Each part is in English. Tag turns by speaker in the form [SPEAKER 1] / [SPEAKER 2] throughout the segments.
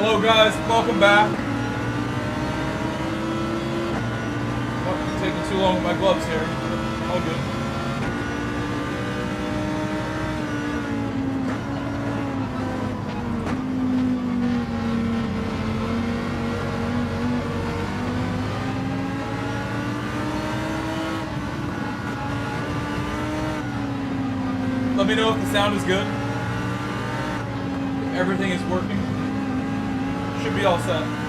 [SPEAKER 1] Hello guys, welcome back. Oh, taking too long with my gloves here. All good. Let me know if the sound is good. If everything is working. Should be all set.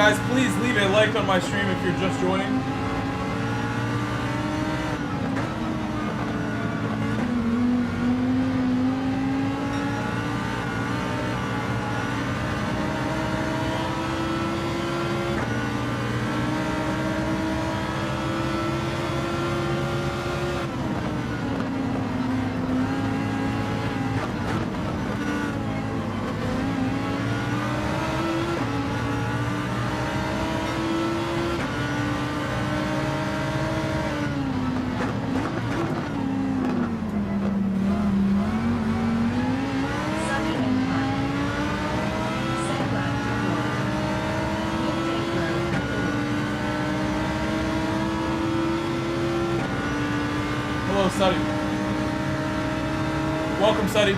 [SPEAKER 1] Guys, please leave a like on my stream if you're just joining. Suddy. Welcome, Suddy.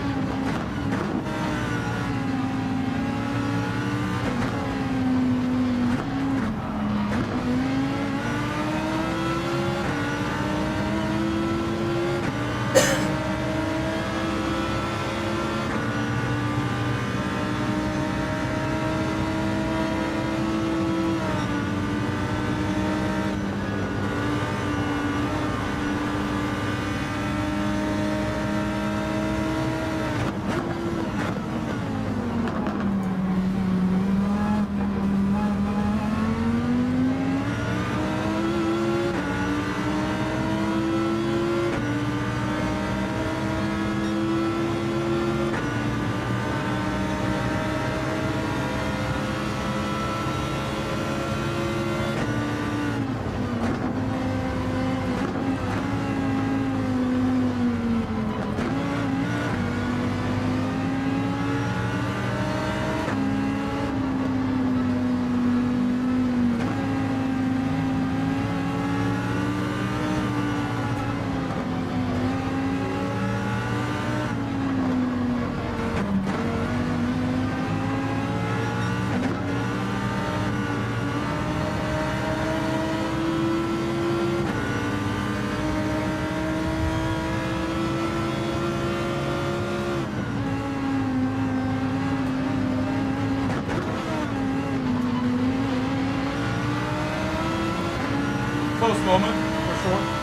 [SPEAKER 1] this moment, for sure.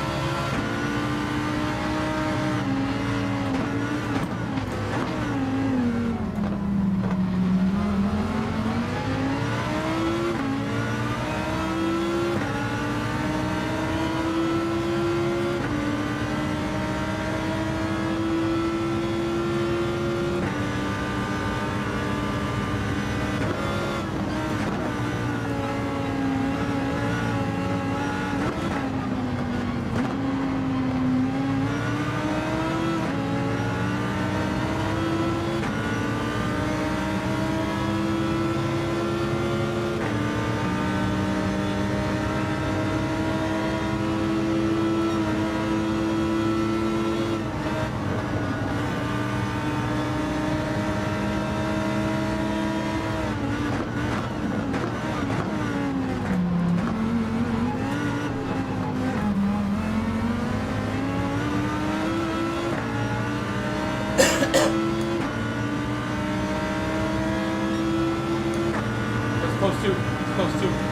[SPEAKER 1] Close to. It's close to.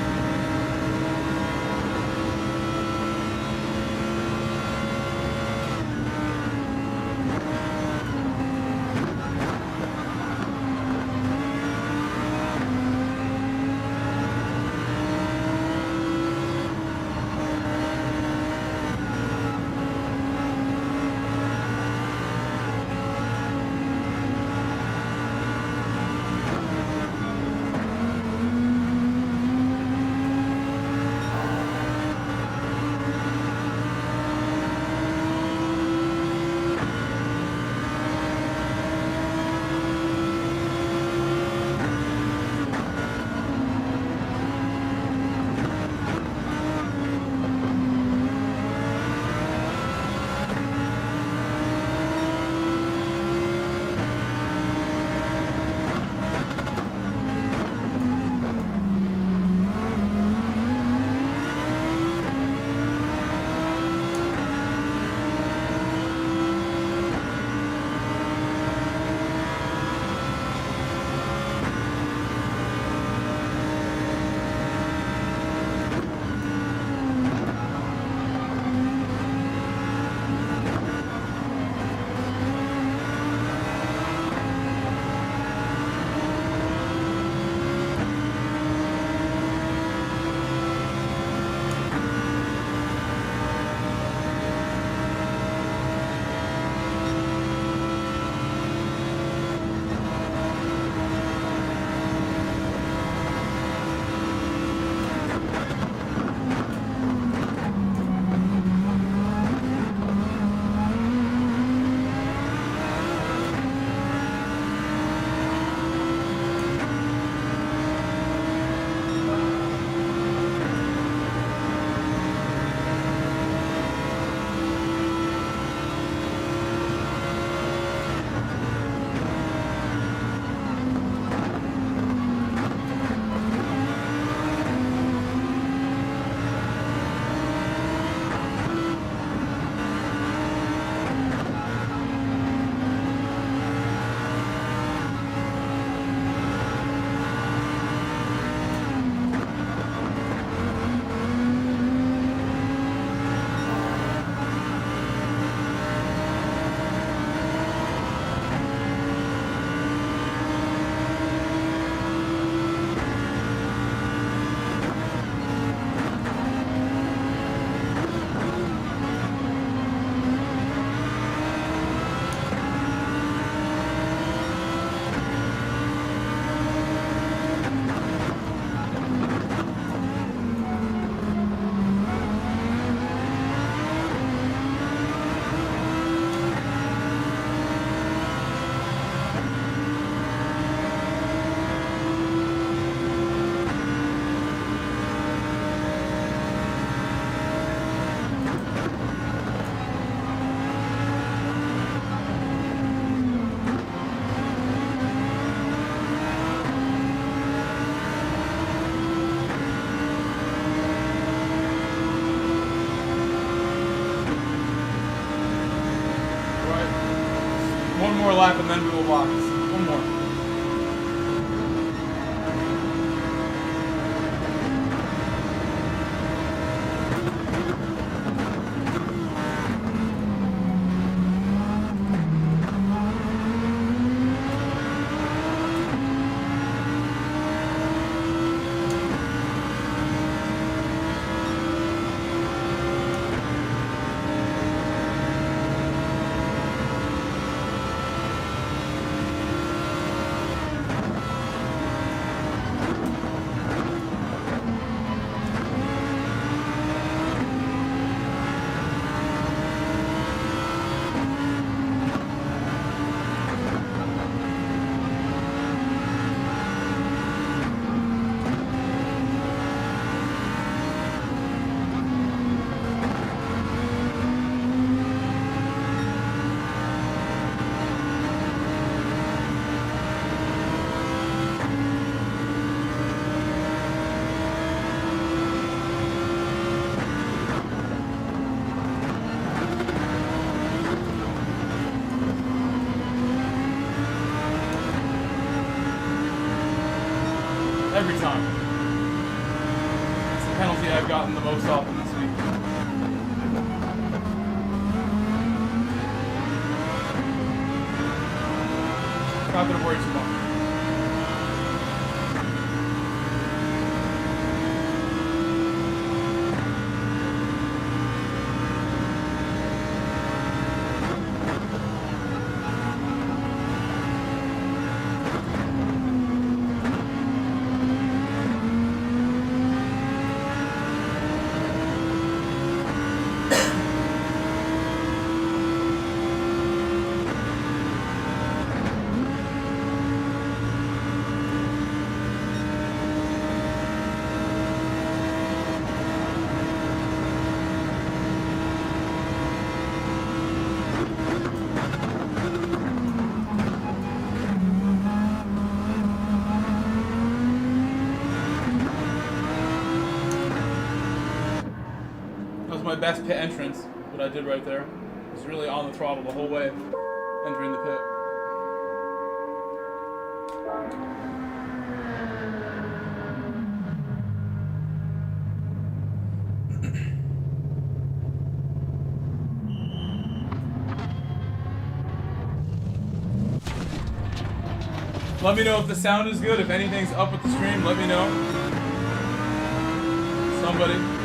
[SPEAKER 1] One more lap and then we will box. One more. Every time. It's the penalty I've gotten the most often this week. Not gonna worry too much. My best pit entrance, what I did right there. Was really on the throttle the whole way, entering the pit. Let me know if the sound is good. If anything's up with the stream, let me know. Somebody.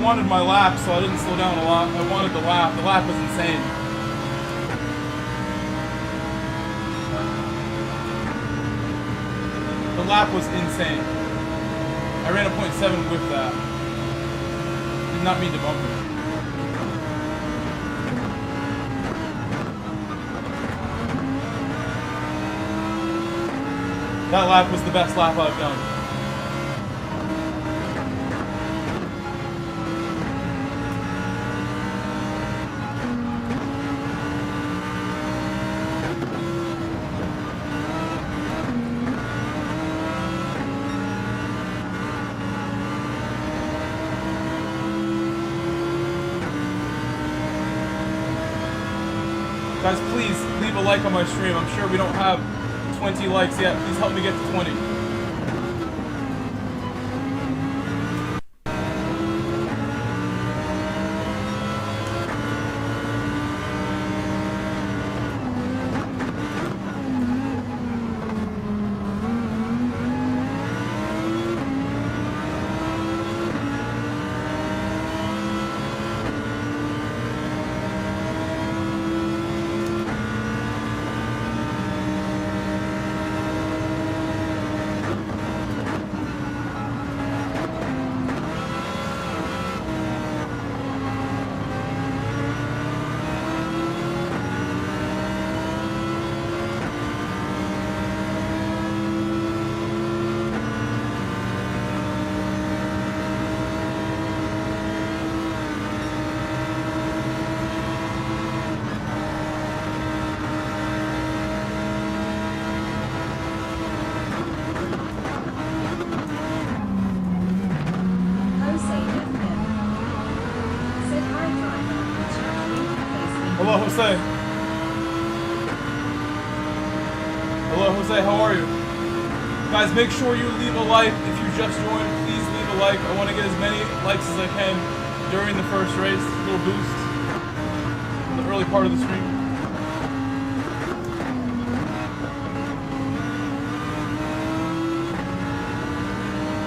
[SPEAKER 1] wanted my lap, so I didn't slow down a lot. I wanted the lap. The lap was insane. The lap was insane. I ran a .7 with that. Did not mean to bump it. That lap was the best lap I've done. Guys, please leave a like on my stream. I'm sure we don't have 20 likes yet. Please help me get to 20. Hello, Jose. Hello, Jose. How are you? Guys, make sure you leave a like. If you just joined, please leave a like. I want to get as many likes as I can during the first race. A little boost in the early part of the stream.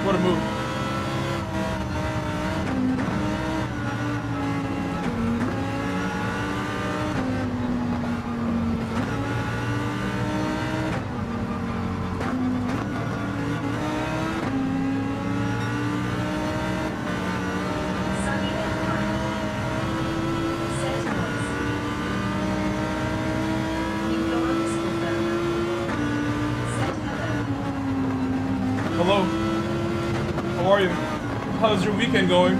[SPEAKER 1] What a move. Hello. How are you? How's your weekend going?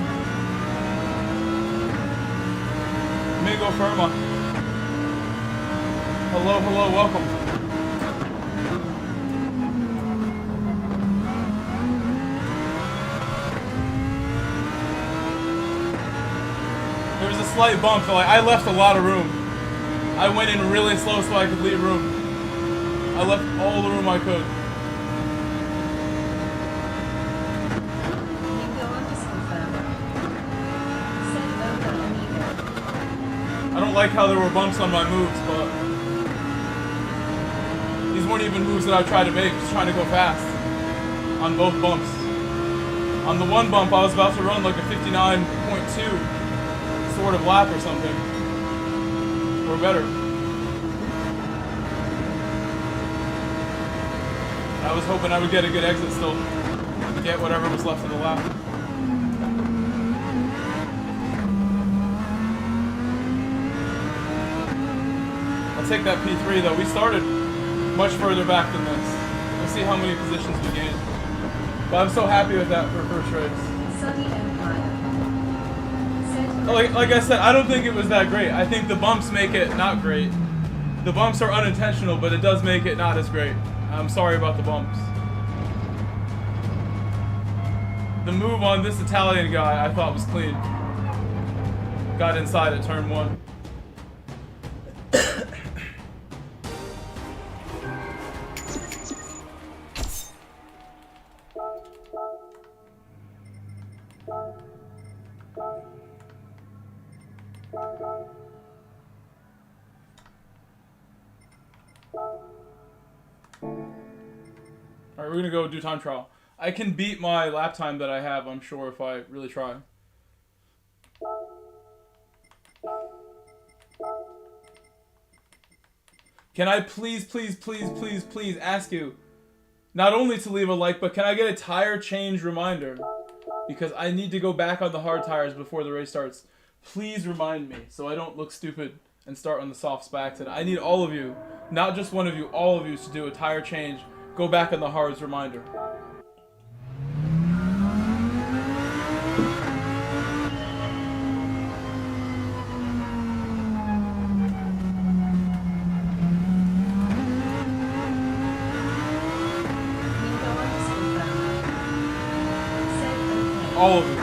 [SPEAKER 1] Mingo Firma. Hello, hello, welcome. There was a slight bump, so I left a lot of room. I went in really slow so I could leave room. I left all the room I could. I don't like how there were bumps on my moves, but these weren't even moves that I tried to make, just trying to go fast on both bumps. On the one bump, I was about to run like a 59.2 sort of lap or something, or better. I was hoping I would get a good exit still, get whatever was left of the lap. I'll take that P3 though. We started much further back than this. We'll see how many positions we gain. But I'm so happy with that for first race. Like I said, I don't think it was that great. I think the bumps make it not great. The bumps are unintentional, but it does make it not as great. I'm sorry about the bumps. The move on this Italian guy I thought was clean. Got inside at turn 1. Alright, we're gonna go do time trial. I can beat my lap time that I have, I'm sure, if I really try. Can I please, please, please, please, please ask you not only to leave a like, but can I get a tire change reminder? Because I need to go back on the hard tires before the race starts. Please remind me so I don't look stupid and start on the softs by accident. I need all of you, not just one of you, all of you to do a tire change. Go back on the hards reminder. All of you.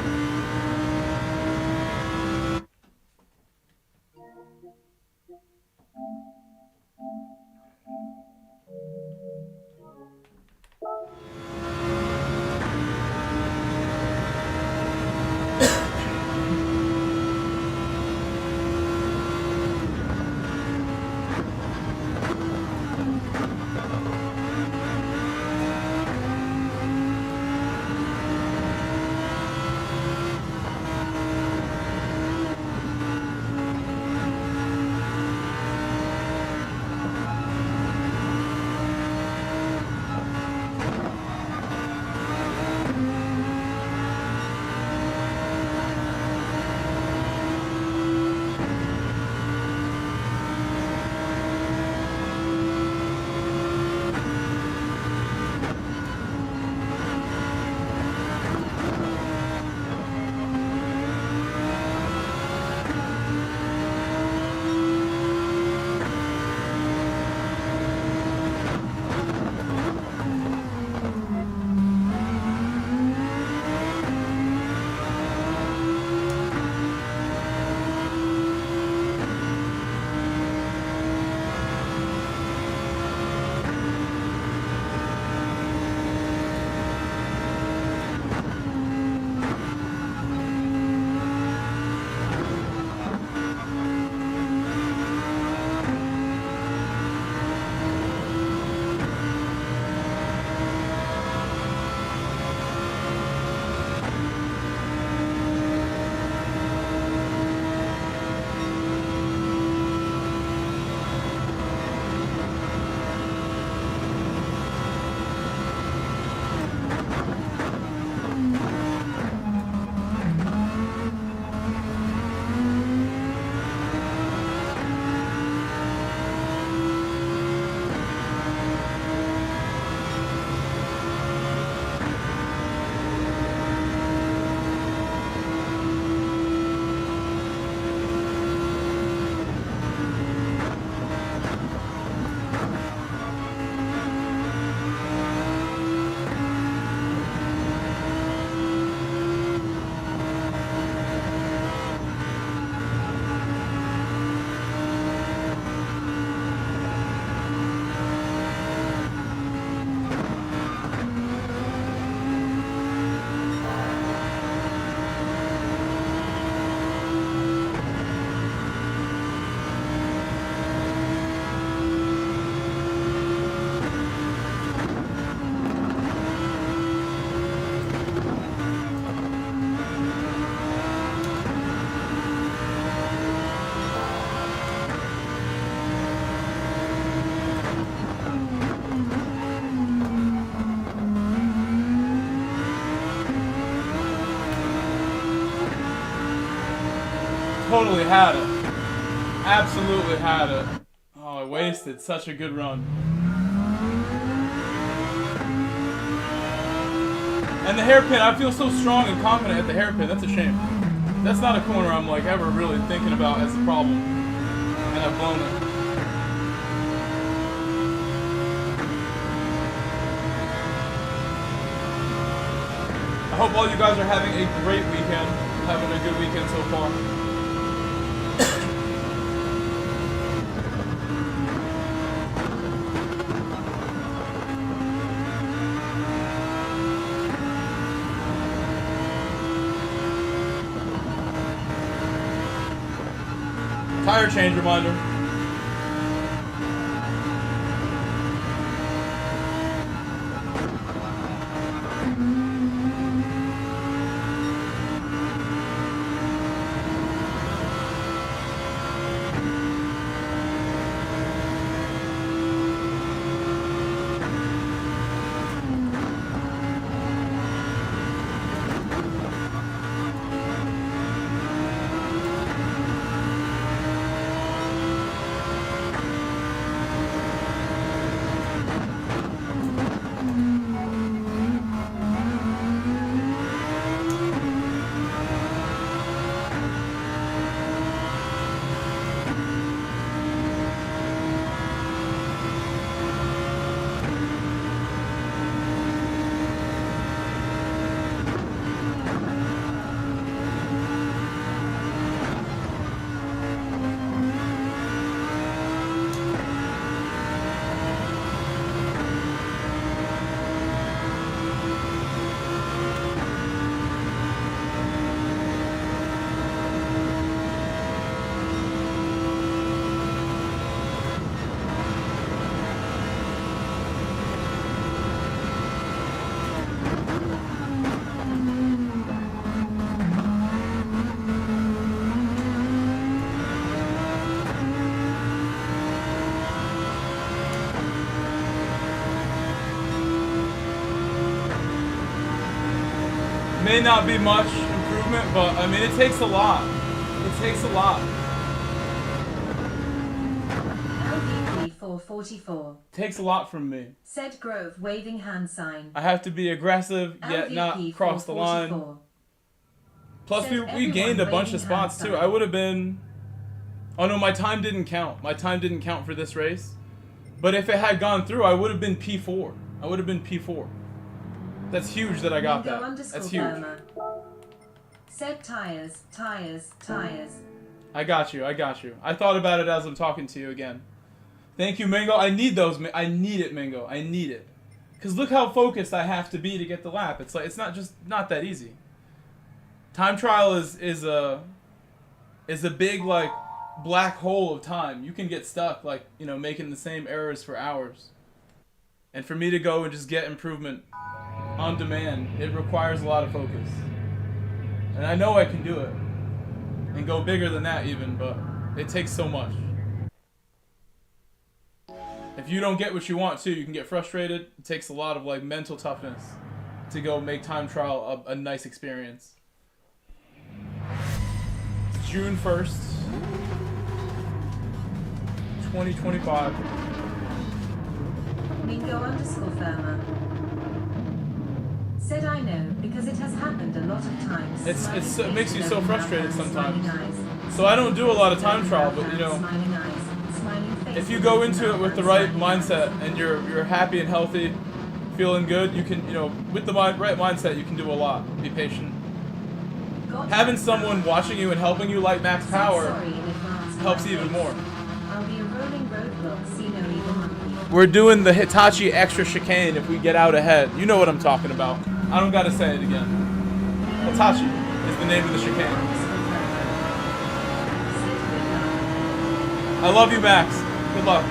[SPEAKER 1] Totally had it. Absolutely had it. Oh, I wasted such a good run. And the hairpin, I feel so strong and confident at the hairpin. That's a shame. That's not a corner I'm like ever really thinking about as a problem. And I've blown it. I hope all you guys are having a great weekend. Having a good weekend so far. Tire change reminder. may not be much improvement, but I mean, it takes a lot. It takes a lot.
[SPEAKER 2] LVP 444.
[SPEAKER 1] Takes a lot from me.
[SPEAKER 2] Said Grove waving hand sign.
[SPEAKER 1] I have to be aggressive, yet
[SPEAKER 2] LVP
[SPEAKER 1] not cross the line.
[SPEAKER 2] 444.
[SPEAKER 1] Plus,
[SPEAKER 2] Said
[SPEAKER 1] we gained a bunch
[SPEAKER 2] waving
[SPEAKER 1] of spots
[SPEAKER 2] hand
[SPEAKER 1] too.
[SPEAKER 2] sign.
[SPEAKER 1] I would have been. Oh no, my time didn't count. My time didn't count for this race. But if it had gone through, I would have been P4. I would have been P4. That's huge that I got that. That's huge.
[SPEAKER 2] Said tires, tires, tires.
[SPEAKER 1] I got you. I got you. I thought about it as I'm talking to you again. Thank you, Mingo. I need those. I need it, Mingo. I need it. Cause look how focused I have to be to get the lap. It's like it's not that easy. Time trial is a big like black hole of time. You can get stuck like, you know, making the same errors for hours. And for me to go and just get improvement on demand, it requires a lot of focus. And I know I can do it. And go bigger than that even, but it takes so much. If you don't get what you want to, you can get frustrated. It takes a lot of like mental toughness to go make time trial a nice experience. It's June 1st, 2025.
[SPEAKER 2] Mingo _ Firma. Said I know, because it has happened a lot of times.
[SPEAKER 1] It makes you so frustrated sometimes. So I don't do a lot of time trial, but you know, if you go into it with the right mindset and you're happy and healthy, feeling good, you can, you know, with the right mindset, you can do a lot. Be patient. Having someone watching you and helping you like max power helps even more.
[SPEAKER 2] I'll be a rolling roadblock, see no evil monkey.
[SPEAKER 1] We're doing the Hitachi extra chicane if we get out ahead. You know what I'm talking about. I don't gotta say it again. Hitachi is the name of the chicane. I love you, Max. Good luck.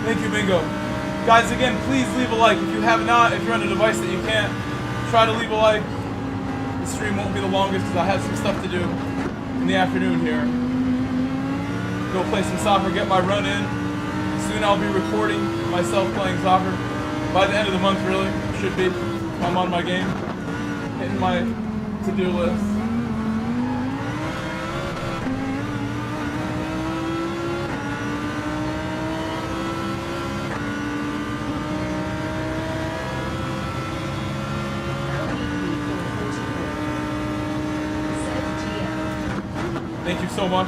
[SPEAKER 1] Thank you, Bingo. Guys, again, please leave a like. If you have not, if you're on a device that you can't, try to leave a like. The stream won't be the longest because I have some stuff to do in the afternoon here. Go play some soccer, get my run in. Soon I'll be recording myself playing soccer. By the end of the month, really, should be. I'm on my game, hitting my to-do list. Thank you so much.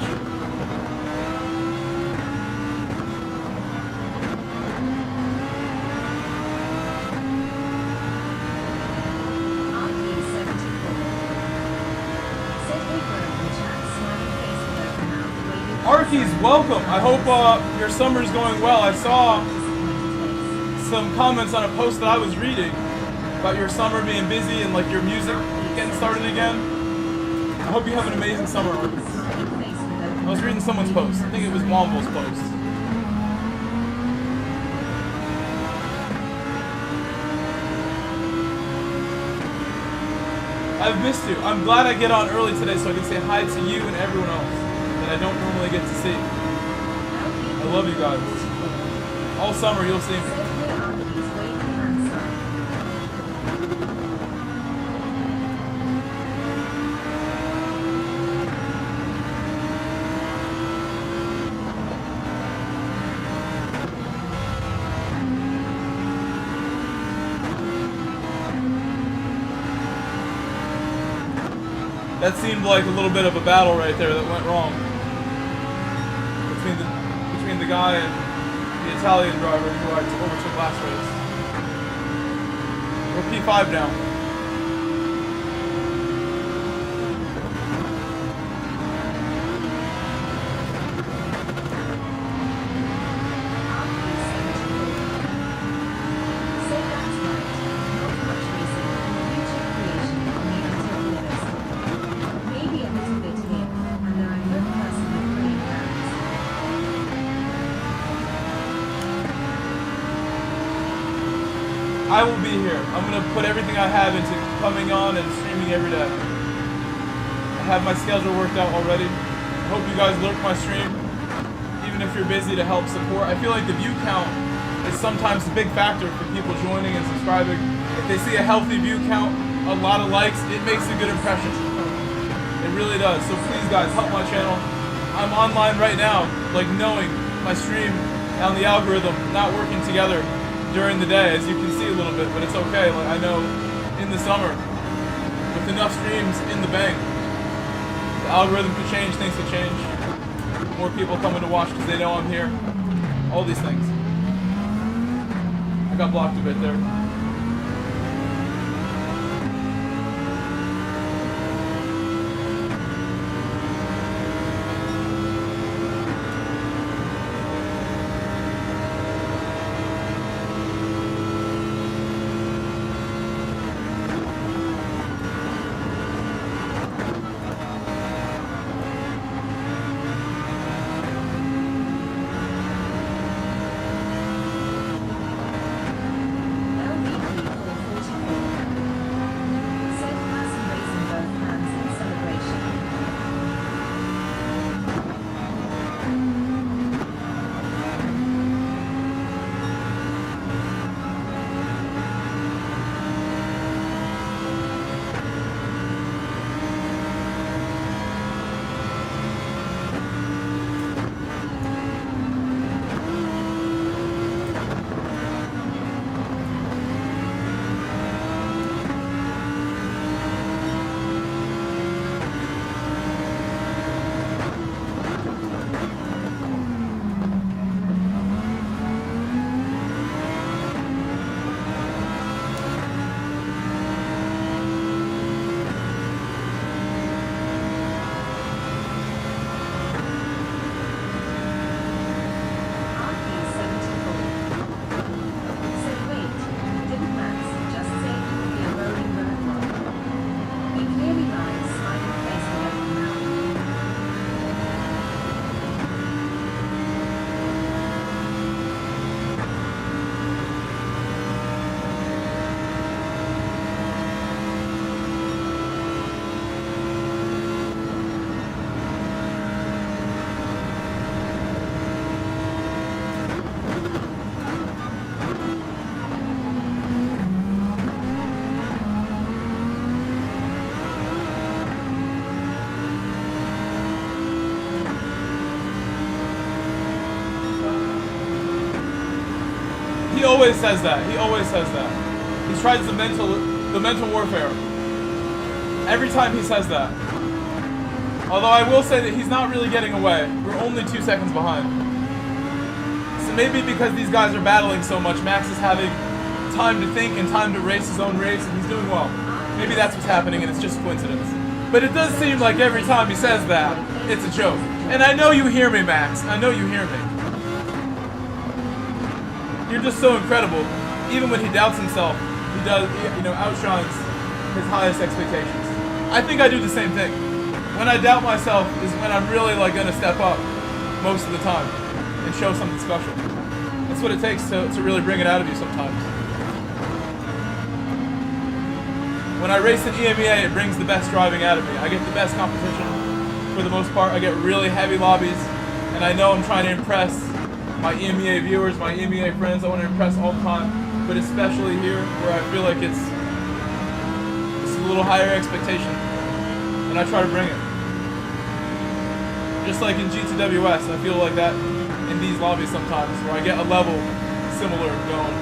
[SPEAKER 1] Arkies, welcome. I hope your summer's going well. I saw some comments on a post that I was reading about your summer being busy and like your music getting started again. I hope you have an amazing summer, Arkies. I was reading someone's post. I think it was Wombo's post. I've missed you. I'm glad I get on early today so I can say hi to you and everyone else that I don't normally get to see. I love you guys. All summer you'll see me. That seemed like a little bit of a battle right there that went wrong between the guy and the Italian driver who I overtook last race. We're P5 now. I will be here. I'm gonna put everything I have into coming on and streaming every day. I have my schedule worked out already. I hope you guys lurk my stream, even if you're busy, to help support. I feel like the view count is sometimes a big factor for people joining and subscribing. If they see a healthy view count, a lot of likes, it makes a good impression. It really does. So please guys, help my channel. I'm online right now, like knowing my stream and the algorithm not working together during the day, as you can see a little bit, but it's okay. Like I know in the summer, with enough streams in the bank, the algorithm could change, things could change. More people coming to watch because they know I'm here. All these things. I got blocked a bit there. He always says that. He always says that. He tries the mental warfare. Every time he says that. Although I will say that he's not really getting away. We're only 2 seconds behind. So maybe because these guys are battling so much, Max is having time to think and time to race his own race, and he's doing well. Maybe that's what's happening, and it's just coincidence. But it does seem like every time he says that, it's a joke. And I know you hear me, Max. I know you hear me. You're just so incredible. Even when he doubts himself, he does, outshines his highest expectations. I think I do the same thing. When I doubt myself is when I'm really gonna step up most of the time and show something special. That's what it takes to really bring it out of you sometimes. When I race in EMEA, it brings the best driving out of me. I get the best competition for the most part. I get really heavy lobbies, and I know I'm trying to impress my EMEA viewers, my EMEA friends. I want to impress all the time, but especially here where I feel like it's a little higher expectation, and I try to bring it. Just like in G2WS, I feel like that in these lobbies sometimes, where I get a level similar going,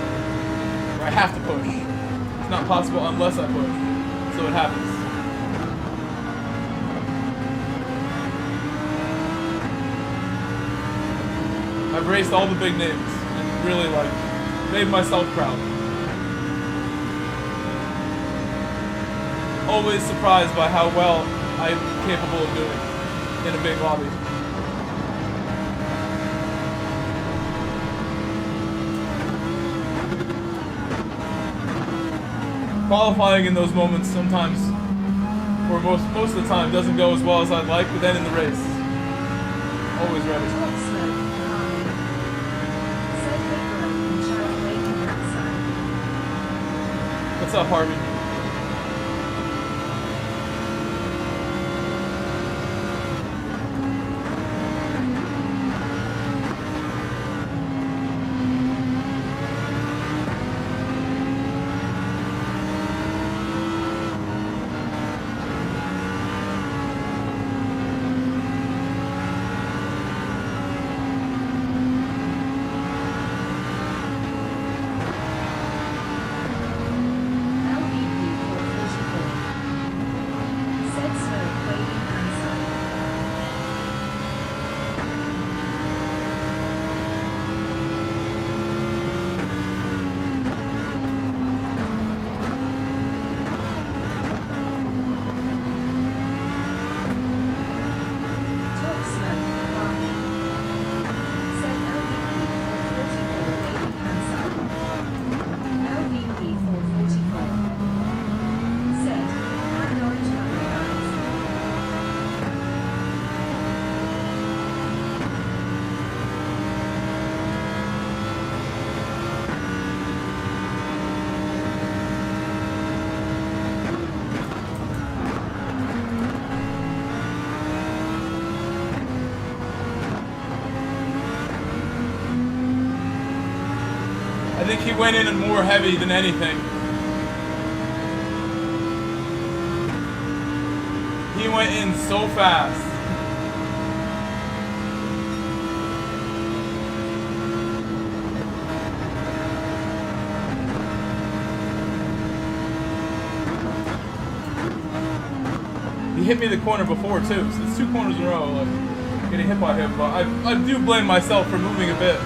[SPEAKER 1] where I have to push. It's not possible unless I push, so it happens. I've raced all the big names and really made myself proud. Always surprised by how well I'm capable of doing in a big lobby. Qualifying in those moments sometimes, or most of the time, doesn't go as well as I'd like, but then in the race, always ready. What's up, Harvey? I think he went in more heavy than anything. He went in so fast. He hit me the corner before too, so it's 2 corners in a row, like, getting hit by him, but I do blame myself for moving a bit.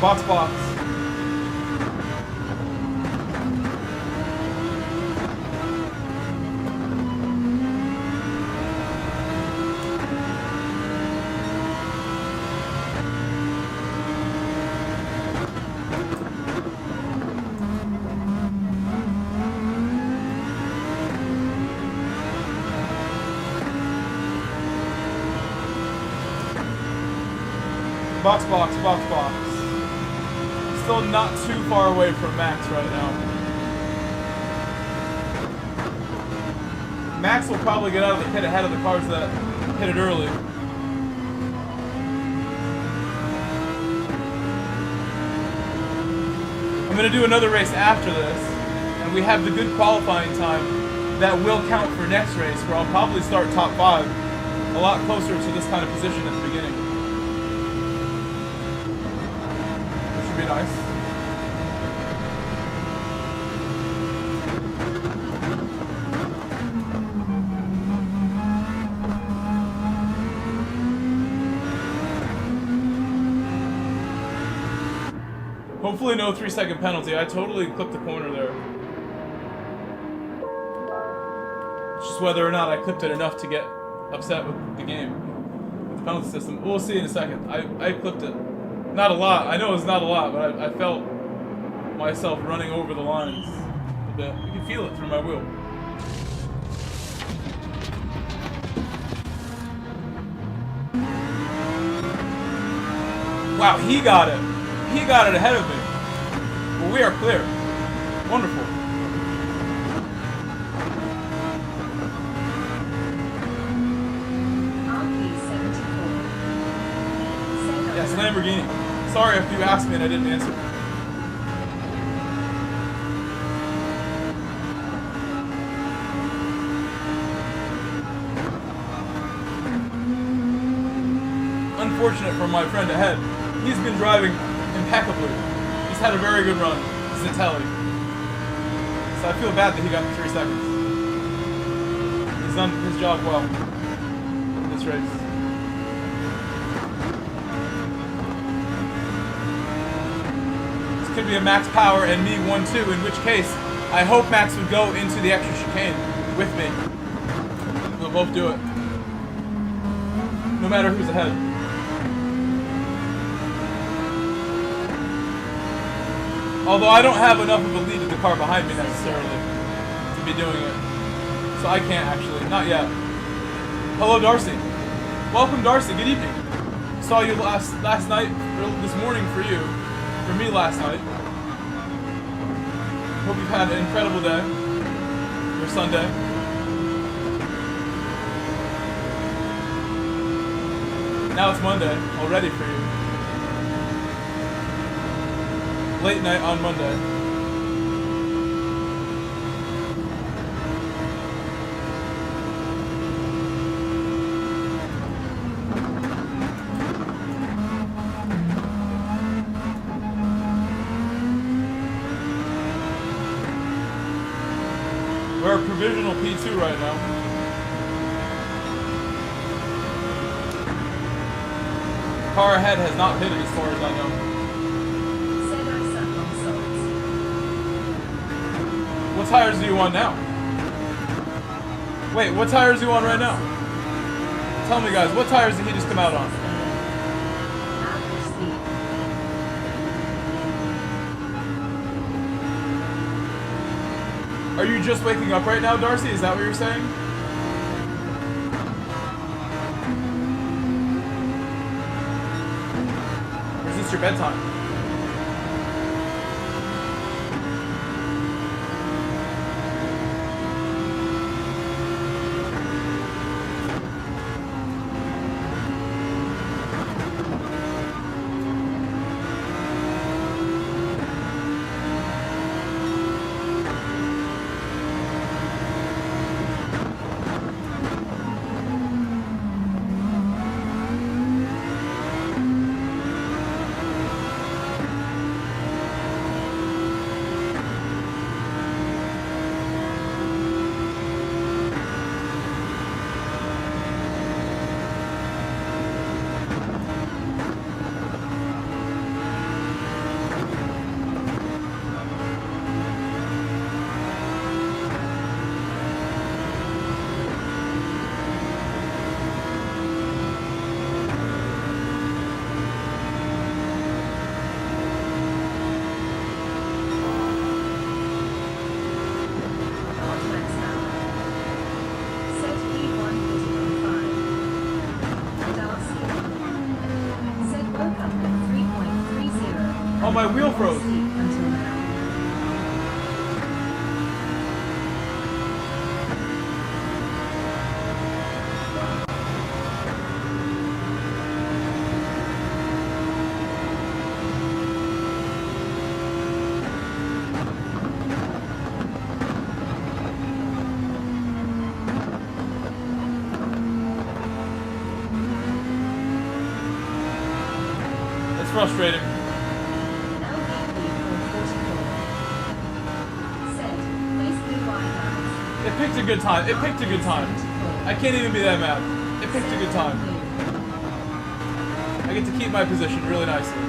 [SPEAKER 1] Box. Box. Still not too far away from Max right now. Max will probably get out of the pit ahead of the cars that hit it early. I'm going to do another race after this, and we have the good qualifying time that will count for next race, where I'll probably start top 5, a lot closer to this kind of position at the beginning. Be nice. Hopefully no 3-second penalty. I totally clipped the corner there. It's just whether or not I clipped it enough to get upset with the game, with the penalty system. We'll see in a second. I clipped it. Not a lot. I know it's not a lot, but I felt myself running over the lines a bit. You can feel it through my wheel. Wow, he got it. He got it ahead of me. Well, we are clear. Wonderful. Yes, Lamborghini. Sorry if you asked me and I didn't answer. Unfortunate for my friend ahead. He's been driving impeccably. He's had a very good run. Zitelli. So I feel bad that he got the 3 seconds. He's done his job well in this race. This could be a Max Power and me 1-2, in which case I hope Max would go into the extra chicane with me. We'll both do it. No matter who's ahead. Although I don't have enough of a lead in the car behind me necessarily to be doing it. So I can't actually. Not yet. Hello, Darcy. Welcome, Darcy. Good evening. Saw you last night, or this morning for you. For me last night. Hope you've had an incredible day. Or Sunday. Now it's Monday already for you. Late night on Monday. We're a provisional P2 right now. Car ahead has not hit it as far as I know. What tires are you on now? Wait, what tires are you on right now? Tell me, guys, what tires did he just come out on? Are you just waking up right now, Darcy? Is that what you're saying? Or is this your bedtime? Oh, my wheel froze. It's frustrating. It picked a good time. It picked a good time. I can't even be that mad. It picked a good time. I get to keep my position really nicely.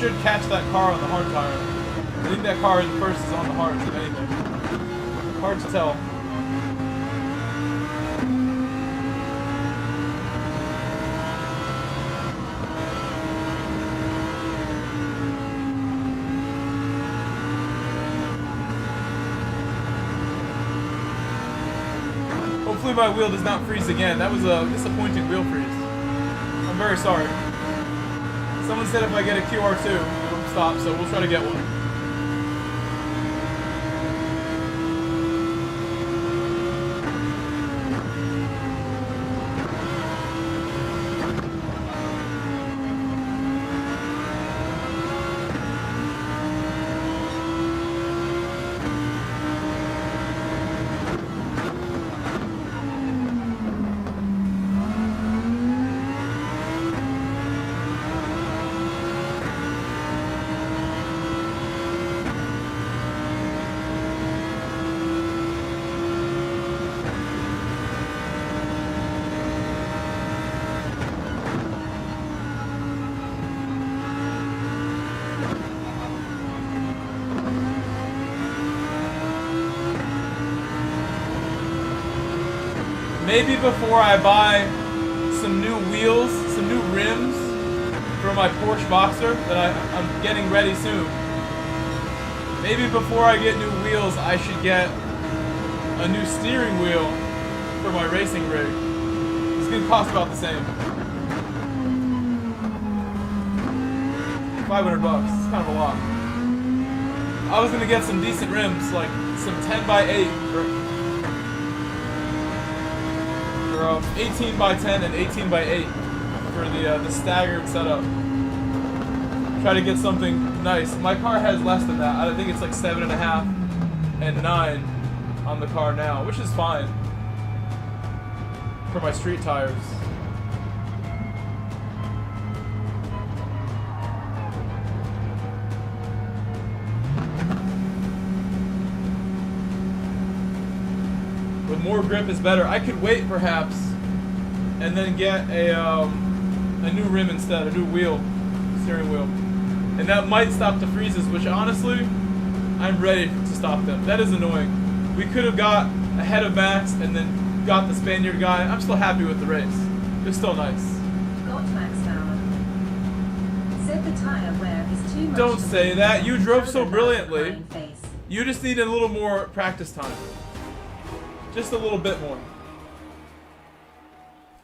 [SPEAKER 1] should catch that car on the hard tire. I think that car first is on the hard, if anything. Hard to tell. Hopefully my wheel does not freeze again. That was a disappointing wheel freeze. I'm very sorry. Someone said if I get a QR2, it'll stop, so we'll try to get one. Maybe before I buy some new wheels, some new rims for my Porsche Boxer that I'm getting ready soon. Maybe before I get new wheels, I should get a new steering wheel for my racing rig. It's gonna cost about the same. $500. It's kind of a lot. I was gonna get some decent rims, like some 10x8 or 18x10 and 18x8 for the staggered setup. Try to get something nice. My car has less than that. I think it's like 7.5 and 9 on the car now, which is fine for my street tires. More grip is better. I could wait perhaps and then get a new rim instead, a new wheel, steering wheel. And that might stop the freezes, which honestly, I'm ready to stop them. That is annoying. We could have got ahead of Max and then got the Spaniard guy. I'm still happy with the race. It's still nice.
[SPEAKER 2] Got Max now. Said the tire wear is too much.
[SPEAKER 1] Don't say that. You drove so brilliantly. You just need a little more practice time. Just a little bit more.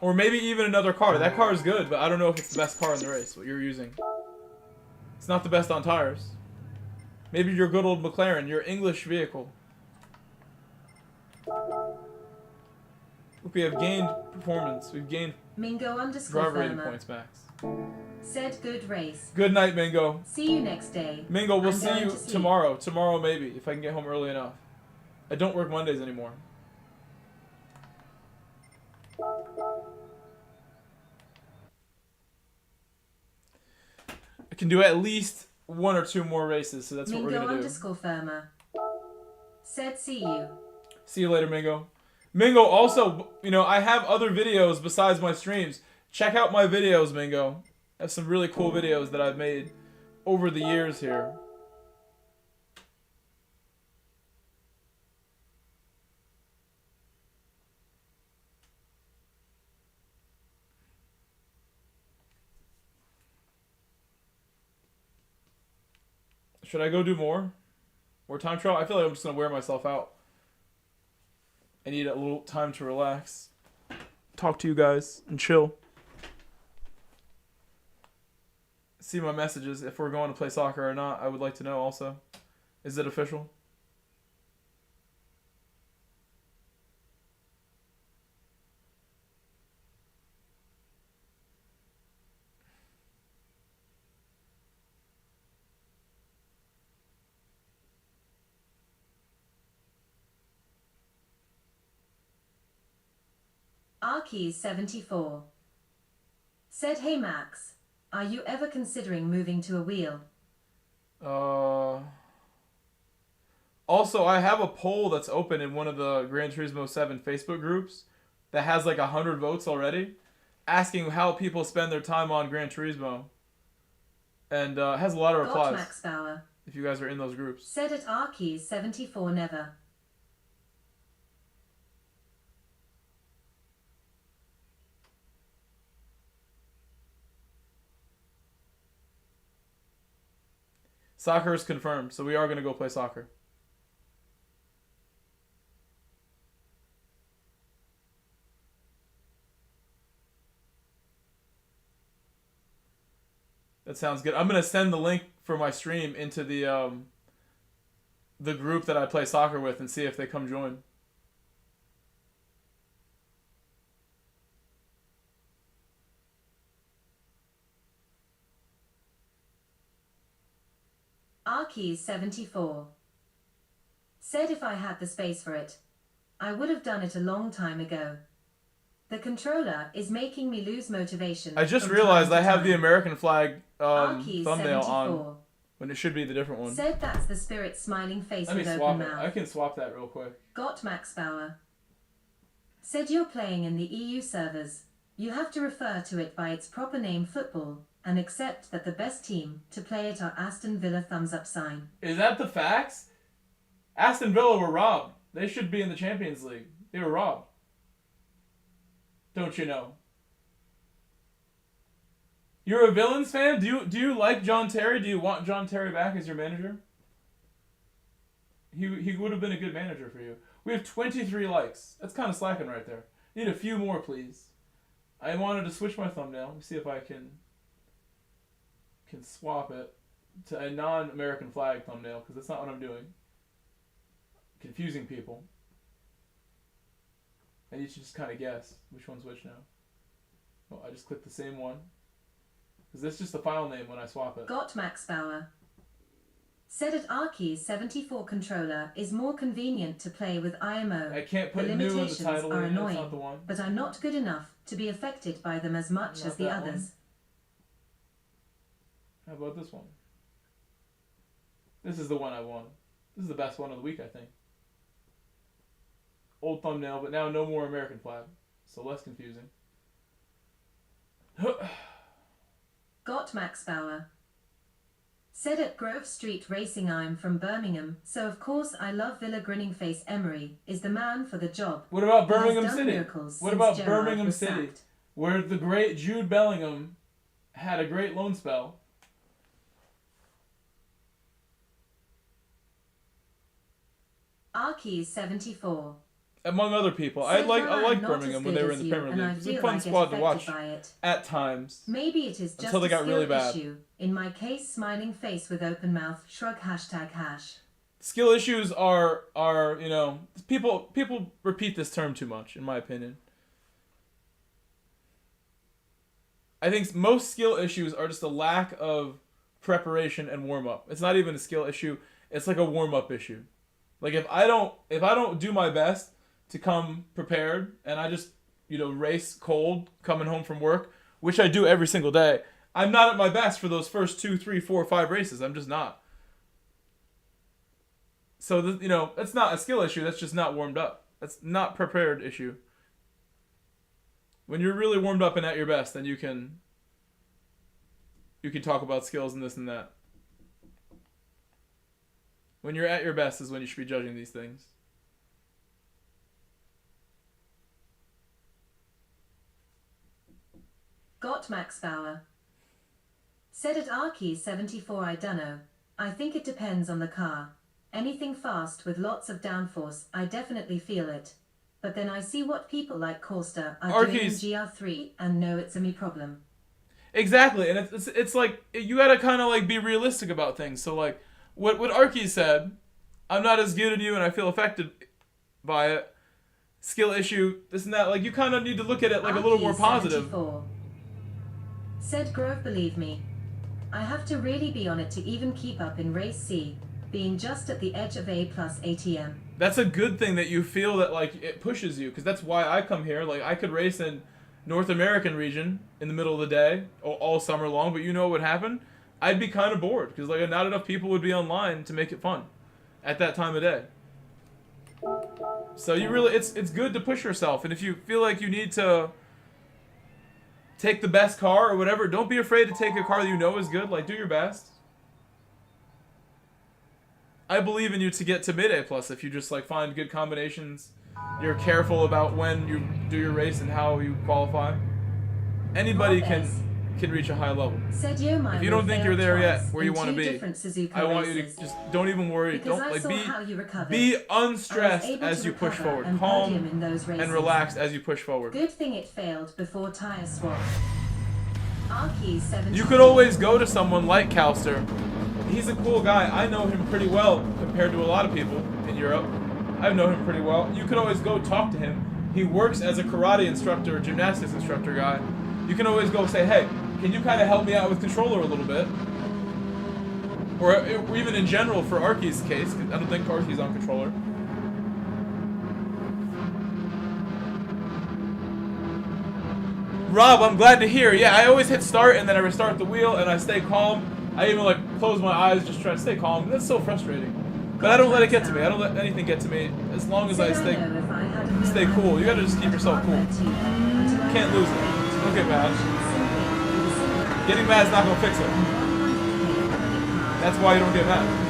[SPEAKER 1] Or maybe even another car. That car is good, but I don't know if it's the best car in the race, what you're using. It's not the best on tires. Maybe your good old McLaren, your English vehicle. We have gained performance. We've gained driver rating points, Max.
[SPEAKER 2] Said good race.
[SPEAKER 1] Good night, Mingo.
[SPEAKER 2] See you next day.
[SPEAKER 1] Mingo, we'll see you tomorrow. Tomorrow maybe, if I can get home early enough. I don't work Mondays anymore. I can do at least 1 or 2 more races, so that's what we're gonna do.
[SPEAKER 2] Mingo_firmer. Said see you.
[SPEAKER 1] See you later, Mingo. Mingo, also, you know, I have other videos besides my streams. Check out my videos, Mingo. I have some really cool videos that I've made over the years here. Should I go do more? More time trial? I feel like I'm just going to wear myself out. I need a little time to relax. Talk to you guys and chill. See my messages. If we're going to play soccer or not, I would like to know also. Is it official?
[SPEAKER 2] Arkeys74 said, hey Max, are you ever considering moving to a wheel?
[SPEAKER 1] Also, I have a poll that's open in one of the Gran Turismo 7 Facebook groups that has like 100 votes already, asking how people spend their time on Gran Turismo. And has a lot of
[SPEAKER 2] Got
[SPEAKER 1] replies.
[SPEAKER 2] Max Bauer.
[SPEAKER 1] If you guys are in those groups.
[SPEAKER 2] Said at Arkeys 74 never.
[SPEAKER 1] Soccer is confirmed, so we are going to go play soccer. That sounds good. I'm going to send the link for my stream into the group that I play soccer with and see if they come join.
[SPEAKER 2] Arkeys 74. Said if I had the space for it, I would have done it a long time ago. The controller is making me lose motivation.
[SPEAKER 1] I just realized I have the American flag
[SPEAKER 2] Arkeys
[SPEAKER 1] thumbnail
[SPEAKER 2] 74.
[SPEAKER 1] on when it should be the different one.
[SPEAKER 2] Said that's the spirit smiling face
[SPEAKER 1] Let me
[SPEAKER 2] with
[SPEAKER 1] swap
[SPEAKER 2] open
[SPEAKER 1] it.
[SPEAKER 2] mouth.
[SPEAKER 1] I can swap that real quick.
[SPEAKER 2] Got Max Bauer. Said you're playing in the EU servers. You have to refer to it by its proper name, football, and accept that the best team to play it are Aston Villa thumbs up sign.
[SPEAKER 1] Is that the facts? Aston Villa were robbed. They should be in the Champions League. They were robbed. Don't you know? You're a Villains fan? Do you like John Terry? Do you want John Terry back as your manager? He would have been a good manager for you. We have 23 likes. That's kind of slacking right there. Need a few more, please. I wanted to switch my thumbnail. Let me see if I can swap it to a non-American flag thumbnail, because that's not what I'm doing. Confusing people. And you should just kind of guess which one's which now. Oh, I just clicked the same one. Because that's just the file name when I swap it.
[SPEAKER 2] Got Max Bauer. Said at Arkeys 74 controller is more convenient to play with IMO.
[SPEAKER 1] I can't put
[SPEAKER 2] the
[SPEAKER 1] new in the
[SPEAKER 2] limitations
[SPEAKER 1] title.
[SPEAKER 2] are
[SPEAKER 1] That's
[SPEAKER 2] annoying,
[SPEAKER 1] not the one.
[SPEAKER 2] but I'm not good enough to be affected by them as much
[SPEAKER 1] Not
[SPEAKER 2] as the
[SPEAKER 1] that
[SPEAKER 2] others.
[SPEAKER 1] How about this one? This is the one I won. This is the best one of the week, I think. Old thumbnail, but now no more American flag. So less confusing.
[SPEAKER 2] Got Max Bauer. Said at Grove Street Racing I'm from Birmingham, so of course I love Villa grinning face Emery is the man for the job.
[SPEAKER 1] What about
[SPEAKER 2] He has
[SPEAKER 1] Birmingham
[SPEAKER 2] done
[SPEAKER 1] City?
[SPEAKER 2] miracles
[SPEAKER 1] What
[SPEAKER 2] since
[SPEAKER 1] about
[SPEAKER 2] Gerrard
[SPEAKER 1] Birmingham
[SPEAKER 2] was
[SPEAKER 1] City?
[SPEAKER 2] sacked.
[SPEAKER 1] Where the great Jude Bellingham had a great loan spell.
[SPEAKER 2] Arkeys 74.
[SPEAKER 1] Among other people. I
[SPEAKER 2] Said,
[SPEAKER 1] like
[SPEAKER 2] "Well, I'm not
[SPEAKER 1] Birmingham
[SPEAKER 2] as
[SPEAKER 1] when they
[SPEAKER 2] good
[SPEAKER 1] were
[SPEAKER 2] as
[SPEAKER 1] in the
[SPEAKER 2] you,
[SPEAKER 1] Premier
[SPEAKER 2] and I
[SPEAKER 1] League. It was a
[SPEAKER 2] feel
[SPEAKER 1] fun
[SPEAKER 2] I get
[SPEAKER 1] squad to
[SPEAKER 2] affected
[SPEAKER 1] watch
[SPEAKER 2] by it.
[SPEAKER 1] at times.
[SPEAKER 2] Maybe it is just
[SPEAKER 1] Until they
[SPEAKER 2] a
[SPEAKER 1] got
[SPEAKER 2] skill
[SPEAKER 1] really bad.
[SPEAKER 2] issue. In my case, smiling face with open mouth, shrug hashtag hash.
[SPEAKER 1] Skill issues are you know, people repeat this term too much, in my opinion. I think most skill issues are just a lack of preparation and warm up. It's not even a skill issue. It's like a warm up issue. Like if I don't do my best to come prepared and I just, you know, race cold coming home from work, which I do every single day, I'm not at my best for those first 2, 3, 4, 5 races. I'm just not. So, you know, that's not a skill issue. That's just not warmed up. That's not prepared issue. When you're really warmed up and at your best, then you can talk about skills and this and that. When you're at your best is when you should be judging these things.
[SPEAKER 2] Got Max Bauer. Said at Arkeys 74 I dunno. I think it depends on the car. Anything fast with lots of downforce, I definitely feel it. But then I see what people like Corster are doing in GR3 and know it's a me problem.
[SPEAKER 1] Exactly, and it's like, you gotta kind of like be realistic about things. So like, what Arky said, I'm not as good as you and I feel affected by it. Skill issue, this and that. Like, you kind of need to look at it like a little more positive.
[SPEAKER 2] 74. Said Grove, believe me. I have to really be on it to even keep up in race C, being just at the edge of A plus ATM.
[SPEAKER 1] That's a good thing that you feel that like it pushes you, because that's why I come here. Like, I could race in North American region in the middle of the day all summer long, but you know what would happen? I'd be kind of bored because like not enough people would be online to make it fun at that time of day. So you really, it's good to push yourself, and if you feel like you need to take the best car or whatever. Don't be afraid to take a car that you know is good. Like, do your best. I believe in you to get to mid-A plus if you just like find good combinations. You're careful about when you do your race and how you qualify. Anybody can reach a high level. If you don't think you're there yet where you want to be, I want you to just don't even worry. Don't like be unstressed as you push forward. Calm and relaxed as you push forward.
[SPEAKER 2] Good thing it failed before tire swap.
[SPEAKER 1] You could always go to someone like Calster. He's a cool guy. I know him pretty well compared to a lot of people in Europe. I know him pretty well. You could always go talk to him. He works as a karate instructor, gymnastics instructor guy. You can always go say, hey, can you kind of help me out with controller a little bit? Or even in general for Arky's case, because I don't think Arky's on controller. Rob, I'm glad to hear. Yeah, I always hit start and then I restart the wheel and I stay calm. I even like close my eyes, just try to stay calm. That's so frustrating. But I don't let it get to me. I don't let anything get to me as long as I stay cool. You gotta just keep yourself cool. Can't lose it. Don't get mad. Getting mad is not gonna fix it. That's why you don't get mad.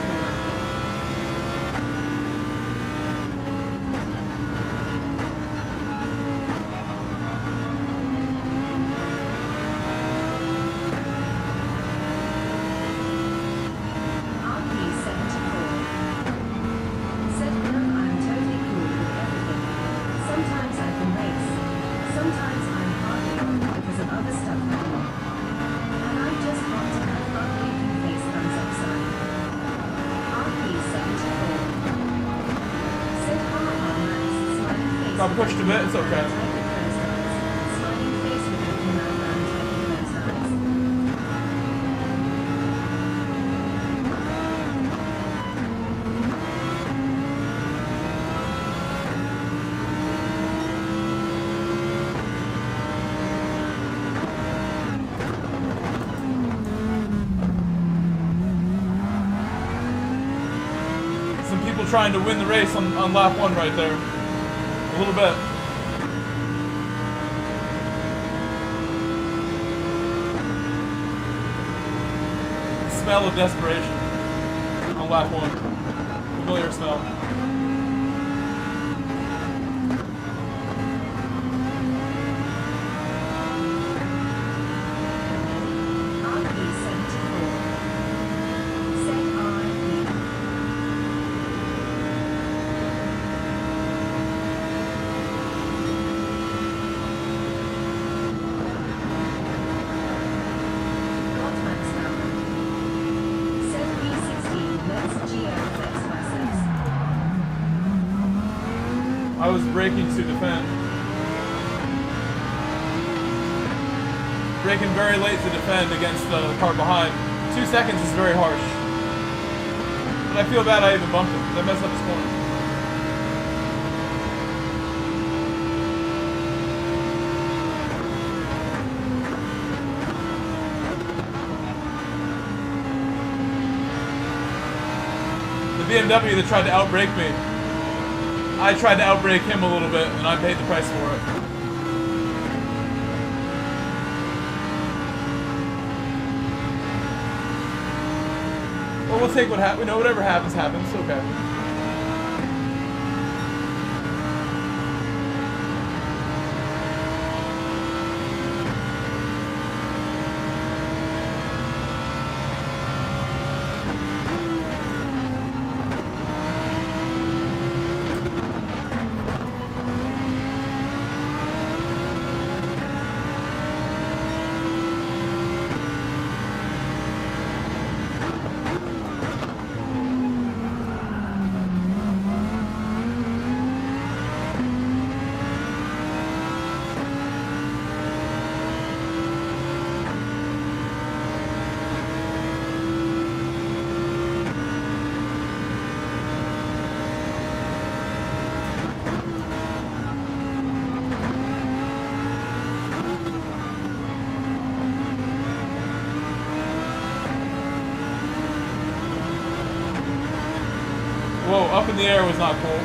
[SPEAKER 1] Got pushed a bit, it's okay. Some people trying to win the race on lap 1 right there. A little bit. The smell of desperation on lap 1. Familiar smell. I was braking to defend. Braking very late to defend against the car behind. 2 seconds is very harsh. But I feel bad I even bumped him because I messed up his corner. The BMW that tried to outbrake me, I tried to outbrake him a little bit, and I paid the price for it. Well, we'll take what happens. We know whatever happens, happens. It's okay. Whoa, up in the air was not cool.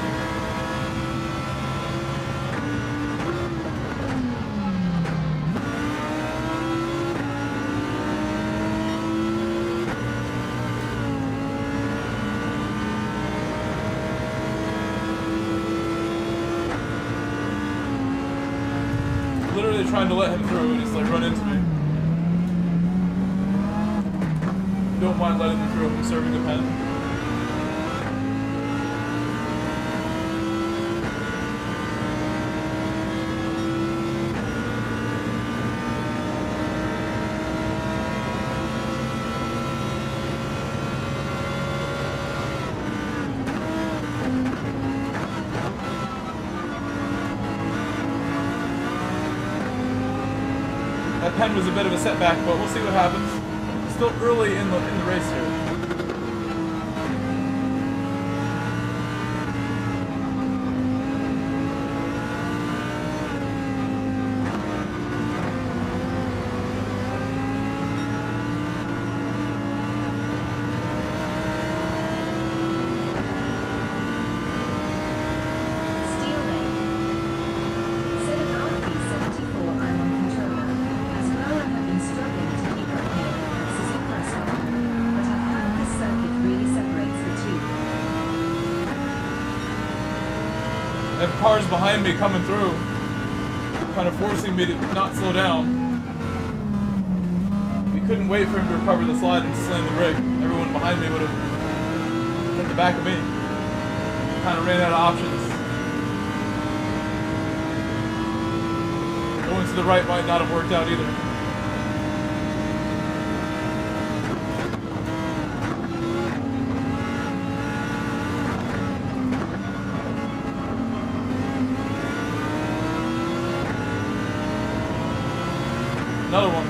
[SPEAKER 1] literally trying to let him through and just like run into me. Don't mind letting him through. I'm serving a pen. That pen was a bit of a setback, but we'll see what happens. Still early in the race here. I have cars behind me coming through, kind of forcing me to not slow down. We couldn't wait for him to recover the slide and slam the brake. Everyone behind me would have hit the back of me. Kind of ran out of options. Going to the right might not have worked out either. Another one.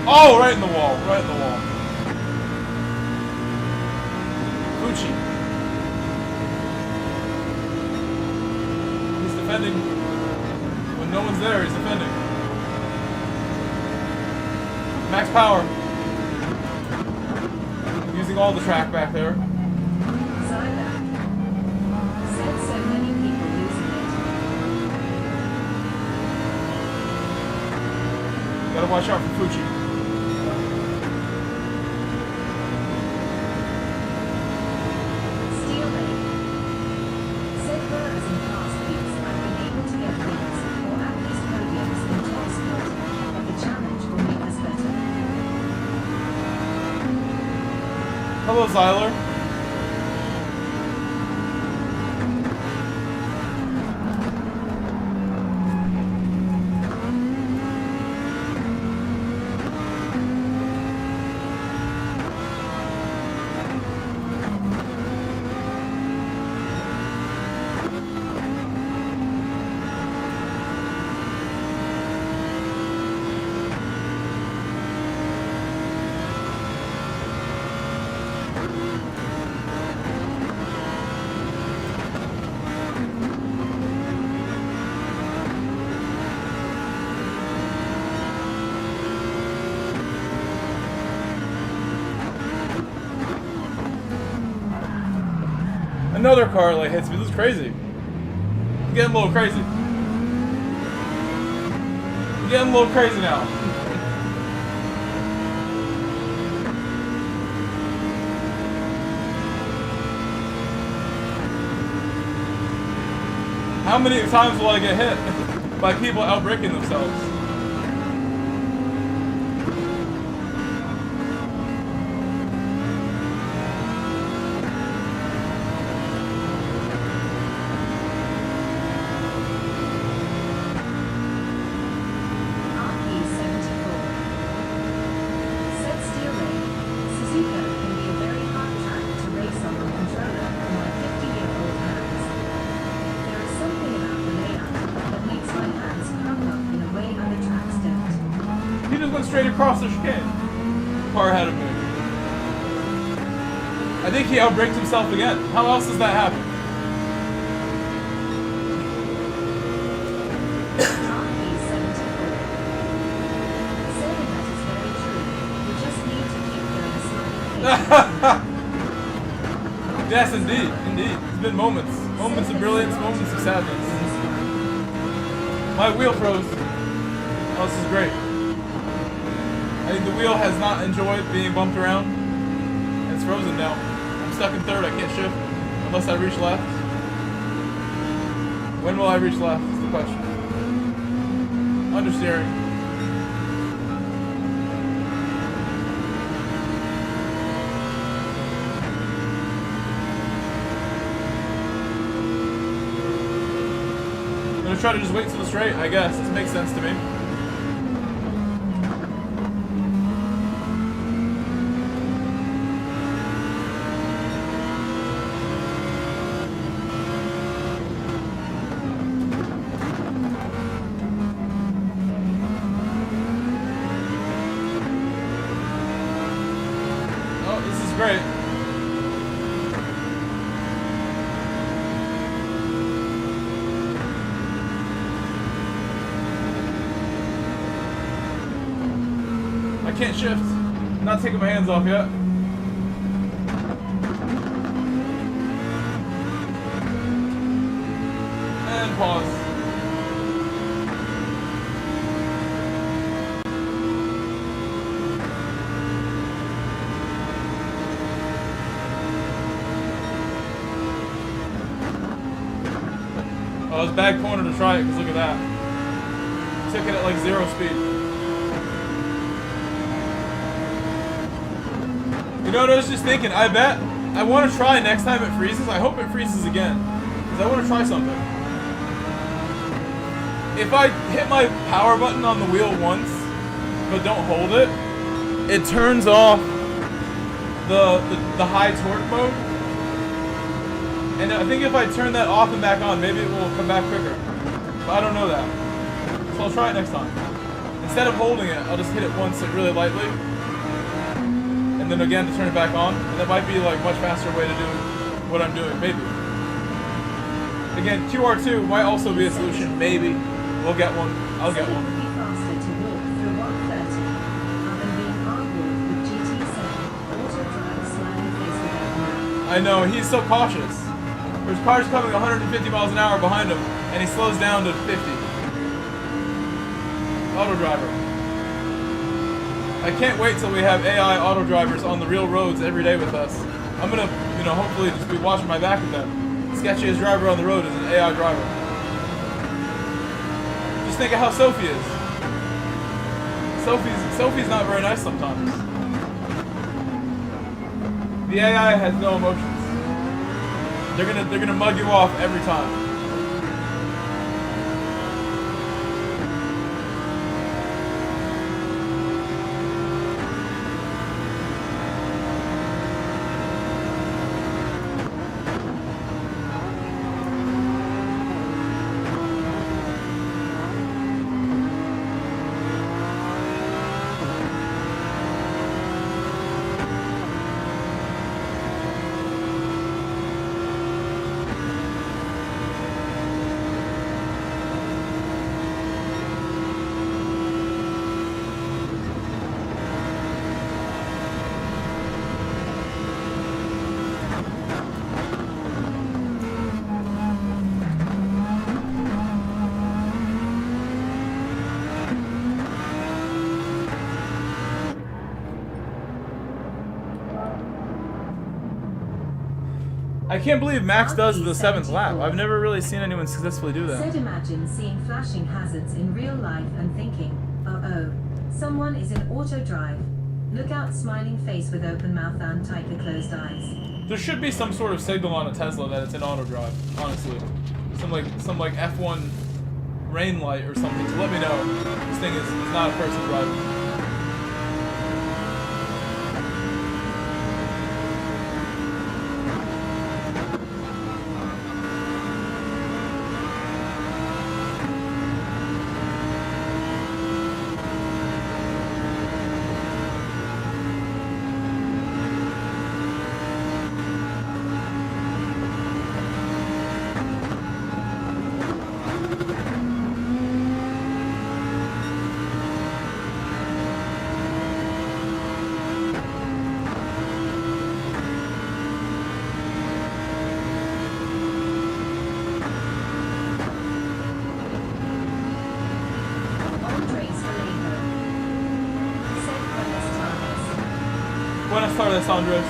[SPEAKER 1] Oh, right in the wall. Right in the wall. Fucci. He's defending. When no one's there, he's defending. Max power. Using all the track back there. Gotta watch out for Fucci.
[SPEAKER 2] Steel Lake. Said whereas in past weeks I've been able to get wins, or at least podiums in top sport, but the challenge will make us better.
[SPEAKER 1] Hello, Zyler. Another car like hits me. This is crazy. I'm getting a little crazy. I'm getting a little crazy now. How many times will I get hit by people outbraking themselves? Straight across the chicane. Car ahead of me. I think he outbraked himself again. How else does that happen? Yes, indeed. Indeed. It's been moments. Moments of brilliance, moments of sadness. My wheel froze. Oh, this is great. I think the wheel has not enjoyed being bumped around. It's frozen now. I'm stuck in third. I can't shift unless I reach left. When will I reach left is the question. Understeering. I'm gonna try to just wait till the straight, I guess. This makes sense to me. Great. I can't shift. I'm not taking my hands off yet. And pause. Oh, it's back corner to try it, because look at that. Took it at like 0 speed. You know what I was just thinking? I bet I want to try next time it freezes. I hope it freezes again, because I want to try something. If I hit my power button on the wheel once, but don't hold it, it turns off the high torque mode. And I think if I turn that off and back on, maybe it will come back quicker. But I don't know that. So I'll try it next time. Instead of holding it, I'll just hit it once like really lightly. And then again to turn it back on. And that might be like a much faster way to do what I'm doing, maybe. Again, QR2 might also be a solution, maybe. We'll get one. I'll get one. I know, he's so cautious. There's cars coming 150 miles an hour behind him, and he slows down to 50. Auto driver. I can't wait till we have AI auto drivers on the real roads every day with us. I'm gonna, you know, hopefully just be watching my back with them. Sketchiest driver on the road is an AI driver. Just think of how Sophie is. Sophie's not very nice sometimes. The AI has no emotions. They're gonna mug you off every time. I can't believe Max does the 7th lap. I've never really seen anyone successfully do that.
[SPEAKER 2] Said imagine seeing flashing hazards in real life and thinking, uh-oh, someone is in auto drive. Look out, smiling face with open mouth and tightly closed eyes.
[SPEAKER 1] There should be some sort of signal on a Tesla that it's in auto drive, honestly. Some like F1 rain light or something to let me know this thing is not a person driving. Buenas tardes, Andres.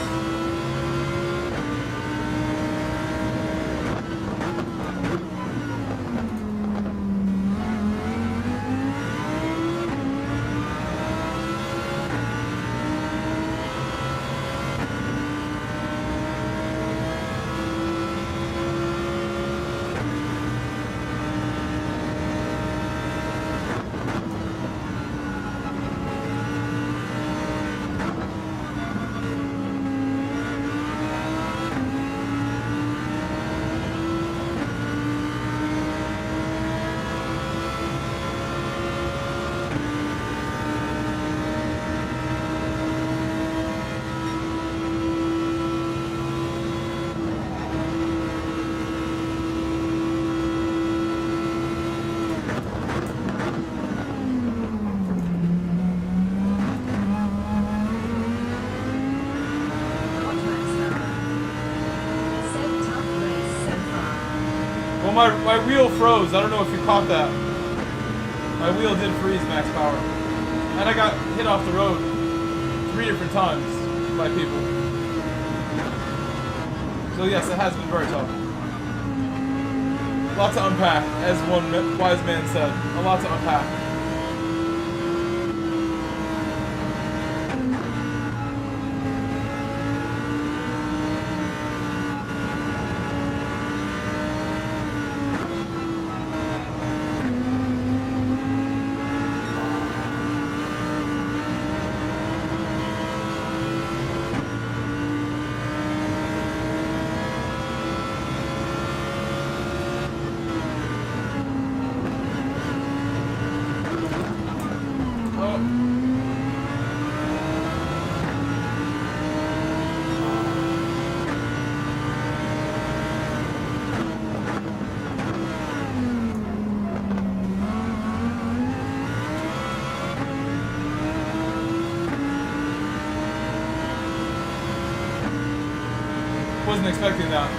[SPEAKER 1] Well, my wheel froze. I don't know if you caught that. My wheel did freeze max power. And I got hit off the road 3 different times by people. So yes, it has been very tough. A lot to unpack, as one wise man said. A lot to unpack. Wasn't expecting that.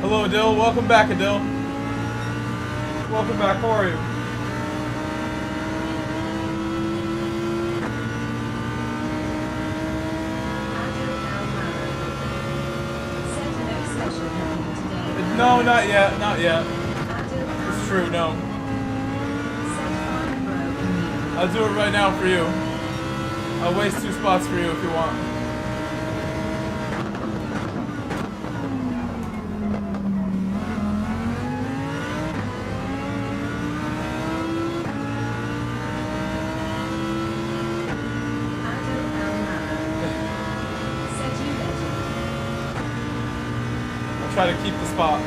[SPEAKER 1] Hello, Adil. Welcome back, Adil. Welcome back. How are you? No, not yet. Not yet. It's true, no. I'll do it right now for you. I'll waste 2 spots for you if you want. try to keep the spot.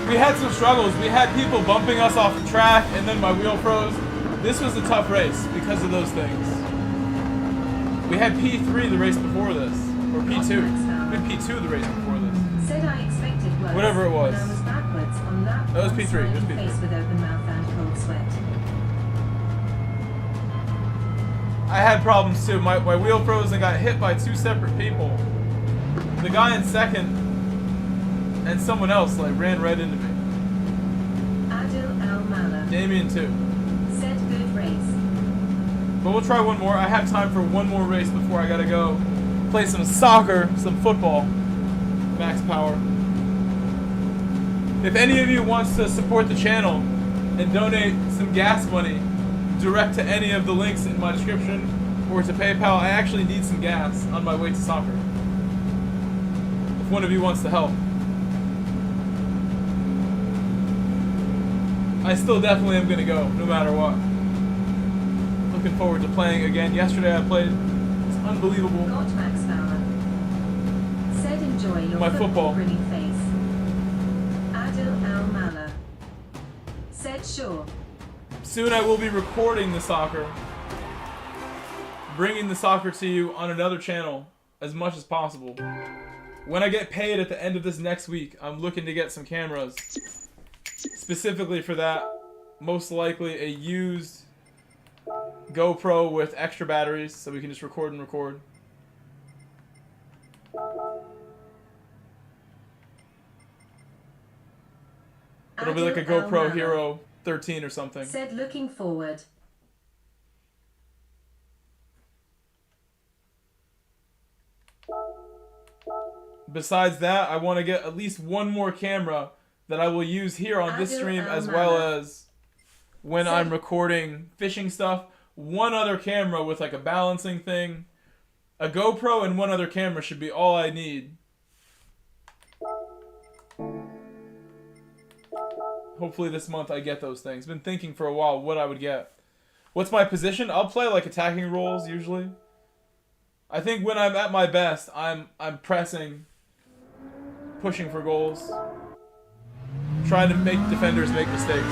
[SPEAKER 1] We had some struggles. We had people bumping us off the track, and then my wheel froze. This was a tough race because of those things. We had P3 the race before this, or P2. We had P2 the race before this.
[SPEAKER 2] Said I expected worse.
[SPEAKER 1] Whatever it was.
[SPEAKER 2] When I was backwards on lap
[SPEAKER 1] That was P3. It was P3.
[SPEAKER 2] face with open mouth and cold sweat.
[SPEAKER 1] I had problems too. My wheel froze and got hit by two separate people. The guy in second and someone else like ran right into me.
[SPEAKER 2] Adil Al-Mala.
[SPEAKER 1] Damien too.
[SPEAKER 2] Said good race.
[SPEAKER 1] But we'll try one more. I have time for one more race before I gotta go play some soccer, some football. Max power. If any of you wants to support the channel and donate some gas money direct to any of the links in my description or to PayPal, I actually need some gas on my way to soccer. If one of you wants to help. I still definitely am going to go, no matter what. Looking forward to playing again. Yesterday I played. It's unbelievable.
[SPEAKER 2] Got Max Power. Said enjoy your
[SPEAKER 1] My football.
[SPEAKER 2] grinning face. Adil Al-Mala. Said sure.
[SPEAKER 1] Soon I will be recording the soccer. Bringing the soccer to you on another channel as much as possible. When I get paid at the end of this next week, I'm looking to get some cameras. Specifically for that, most likely a used GoPro with extra batteries so we can just record and record. It'll be like a GoPro Hero 13 or something.
[SPEAKER 2] Said looking forward.
[SPEAKER 1] Besides that, I want to get at least one more camera that I will use here on this stream as well as when I'm recording fishing stuff. One other camera with like a balancing thing. A GoPro and one other camera should be all I need. Hopefully this month I get those things. Been thinking for a while what I would get. What's my position? I'll play like attacking roles usually. I think when I'm at my best, I'm pressing, pushing for goals. Trying to make defenders make mistakes.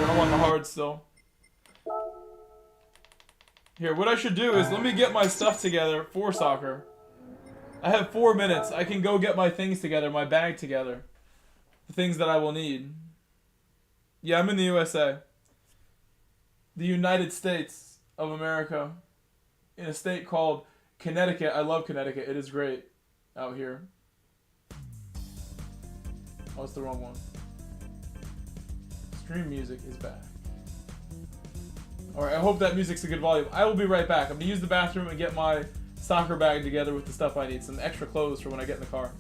[SPEAKER 1] I'm on the hard still. Here, what I should do is let me get my stuff together for soccer. I have 4 minutes. I can go get my things together, my bag together. The things that I will need. Yeah, I'm in the USA. The United States of America, in a state called Connecticut. I love Connecticut. It is great out here. Oh, it's the wrong one. Stream music is back. Alright, I hope that music's a good volume. I will be right back. I'm going to use the bathroom and get my soccer bag together with the stuff I need. Some extra clothes for when I get in the car.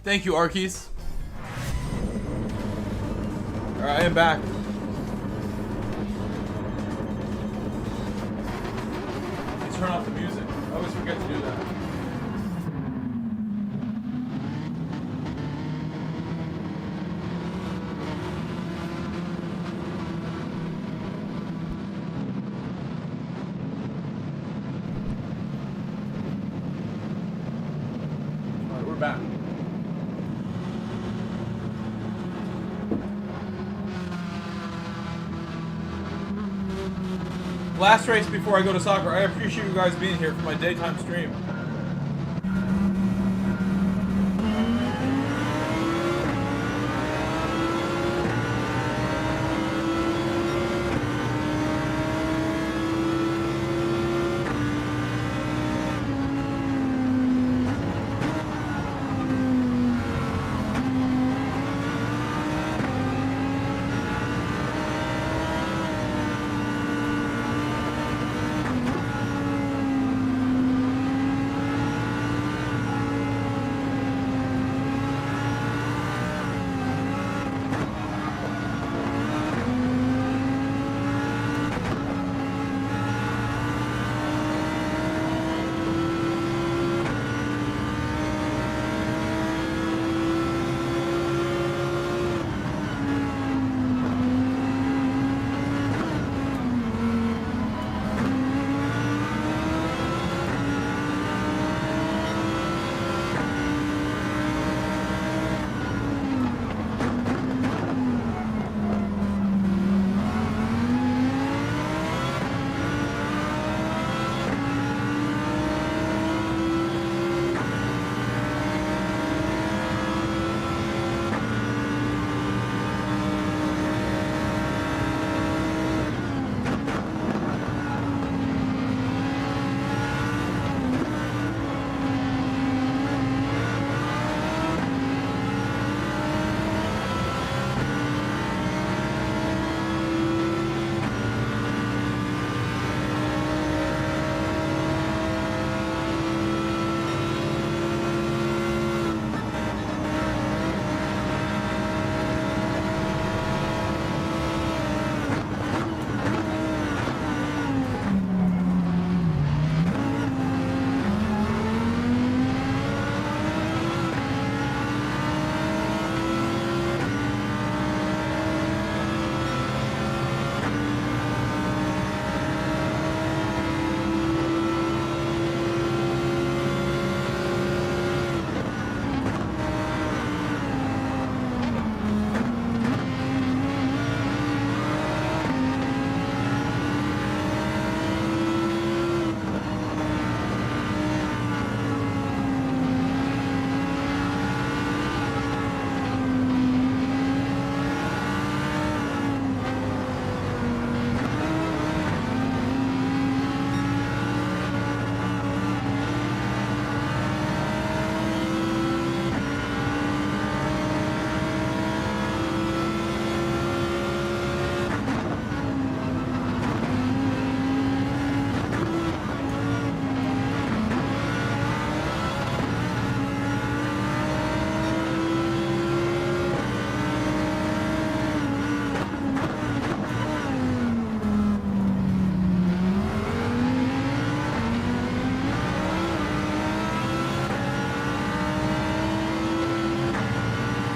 [SPEAKER 1] Thank you, Arkeys. Alright, I am back. Let's turn off the music. I always forget to do that. Alright, we're back. Last race before I go to soccer. I appreciate you guys being here for my daytime stream.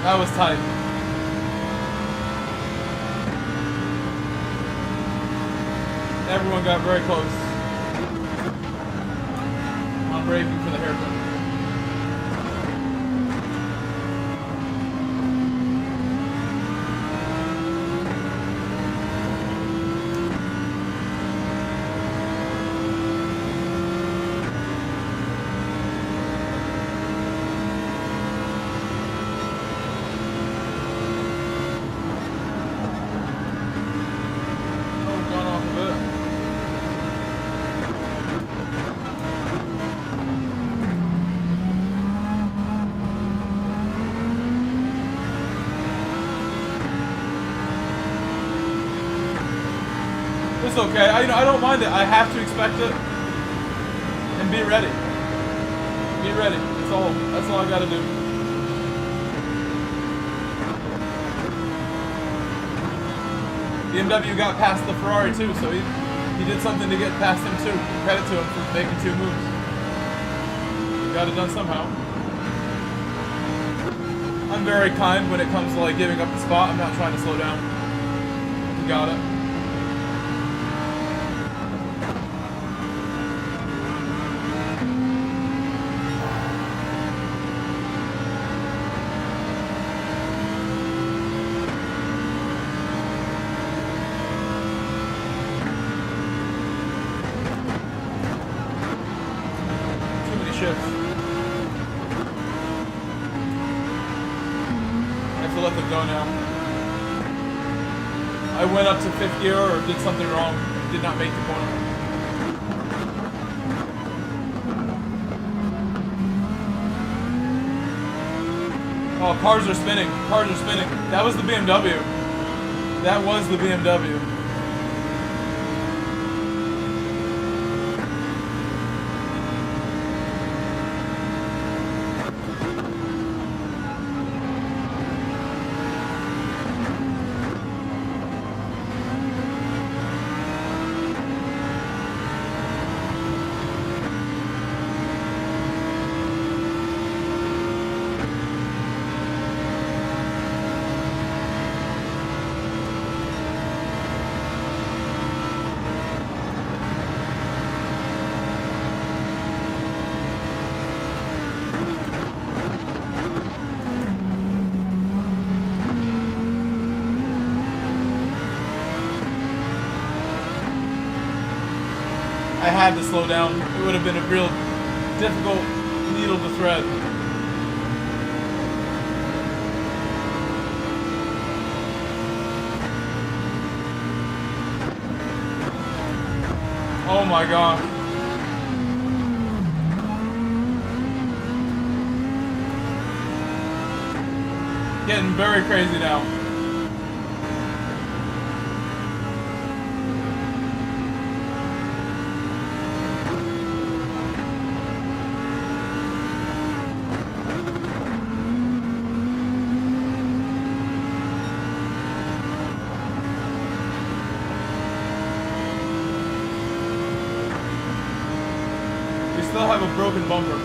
[SPEAKER 1] That was tight. Everyone got very close. I'm braving for the haircut. It's okay. I don't mind it. I have to expect it and be ready. Be ready. That's all I gotta do. BMW got past the Ferrari too, so he did something to get past him too. Credit to him for making 2 moves. He got it done somehow. I'm very kind when it comes to like giving up the spot. I'm not trying to slow down. He got it. Let them go now. I went up to 5th gear or did something wrong. Did not make the corner. Oh, cars are spinning. Cars are spinning. That was the BMW. That was the BMW. I had to slow down. It would have been a real difficult needle to thread. Oh my god. Getting very crazy now. Still have a broken bumper.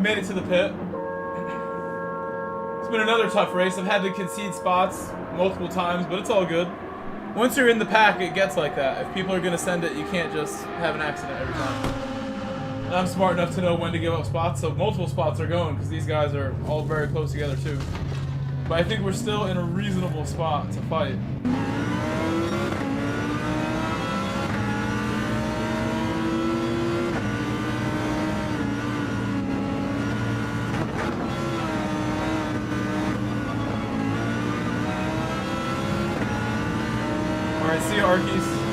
[SPEAKER 1] made it to the pit. It's been another tough race. I've had to concede spots multiple times, but it's all good. Once you're in the pack, it gets like that. If people are going to send it, you can't just have an accident every time. And I'm smart enough to know when to give up spots, so multiple spots are going because these guys are all very close together too. But I think we're still in a reasonable spot to fight. Alright, see you, Arkies.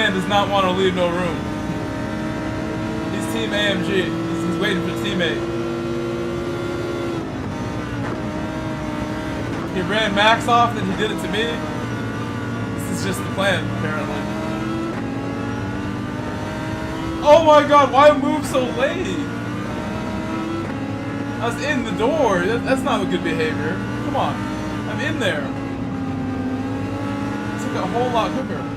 [SPEAKER 3] man does not want to leave no room. He's Team AMG. He's waiting for teammate. He ran Max off, then he did it to me. This is just the plan, apparently. Oh my god, why move so late? I was in the door. That's not good behavior. Come on. I'm in there. It took a whole lot quicker.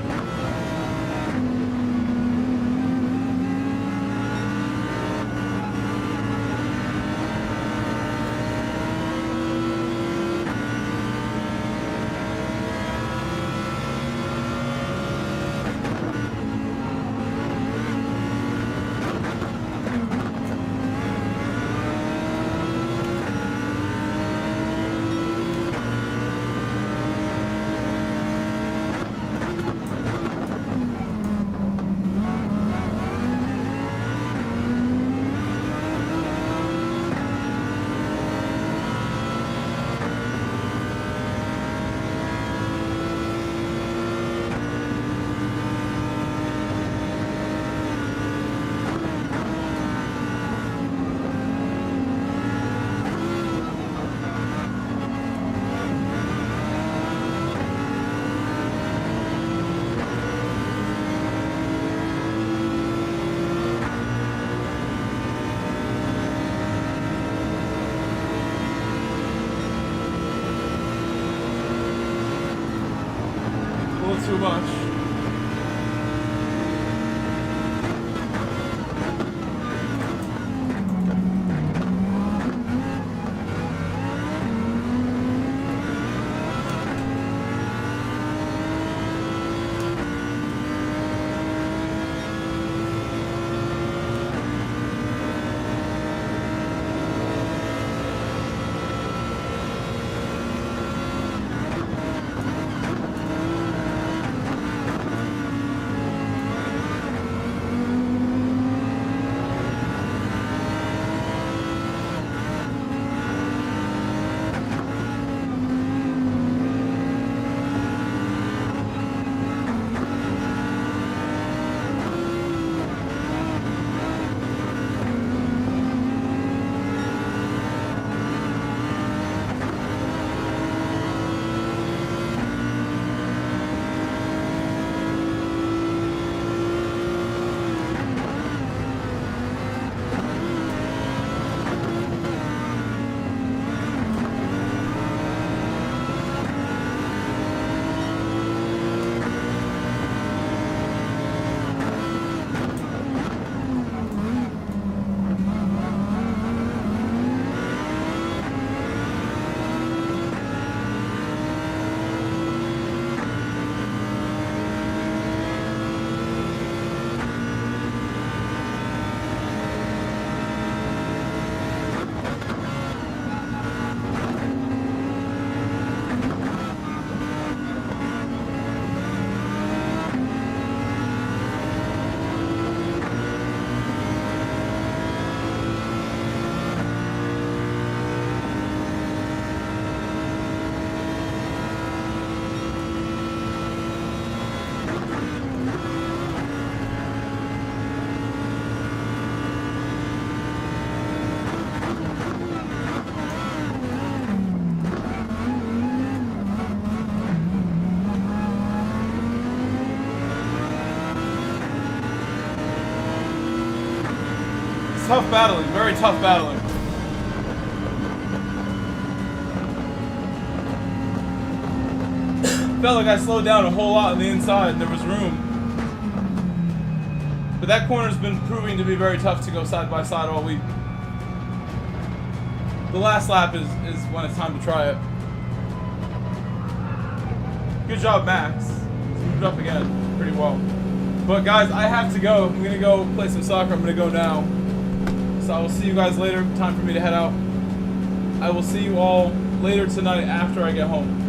[SPEAKER 1] little too much. Tough battling, very tough battling. Felt like I slowed down a whole lot on the inside and there was room. But that corner's been proving to be very tough to go side by side all week. The last lap is when it's time to try it. Good job, Max. He's moved up again pretty well. But guys, I have to go. I'm gonna go play some soccer. I'm gonna go now. So I will see you guys later. Time for me to head out. I will see you all later tonight after I get home.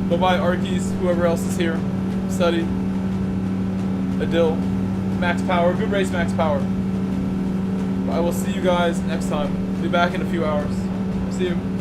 [SPEAKER 1] Bye-bye, Arkies, whoever else is here. Study. Adil. Max Power. Good race, Max Power. I will see you guys next time. Be back in a few hours. See you.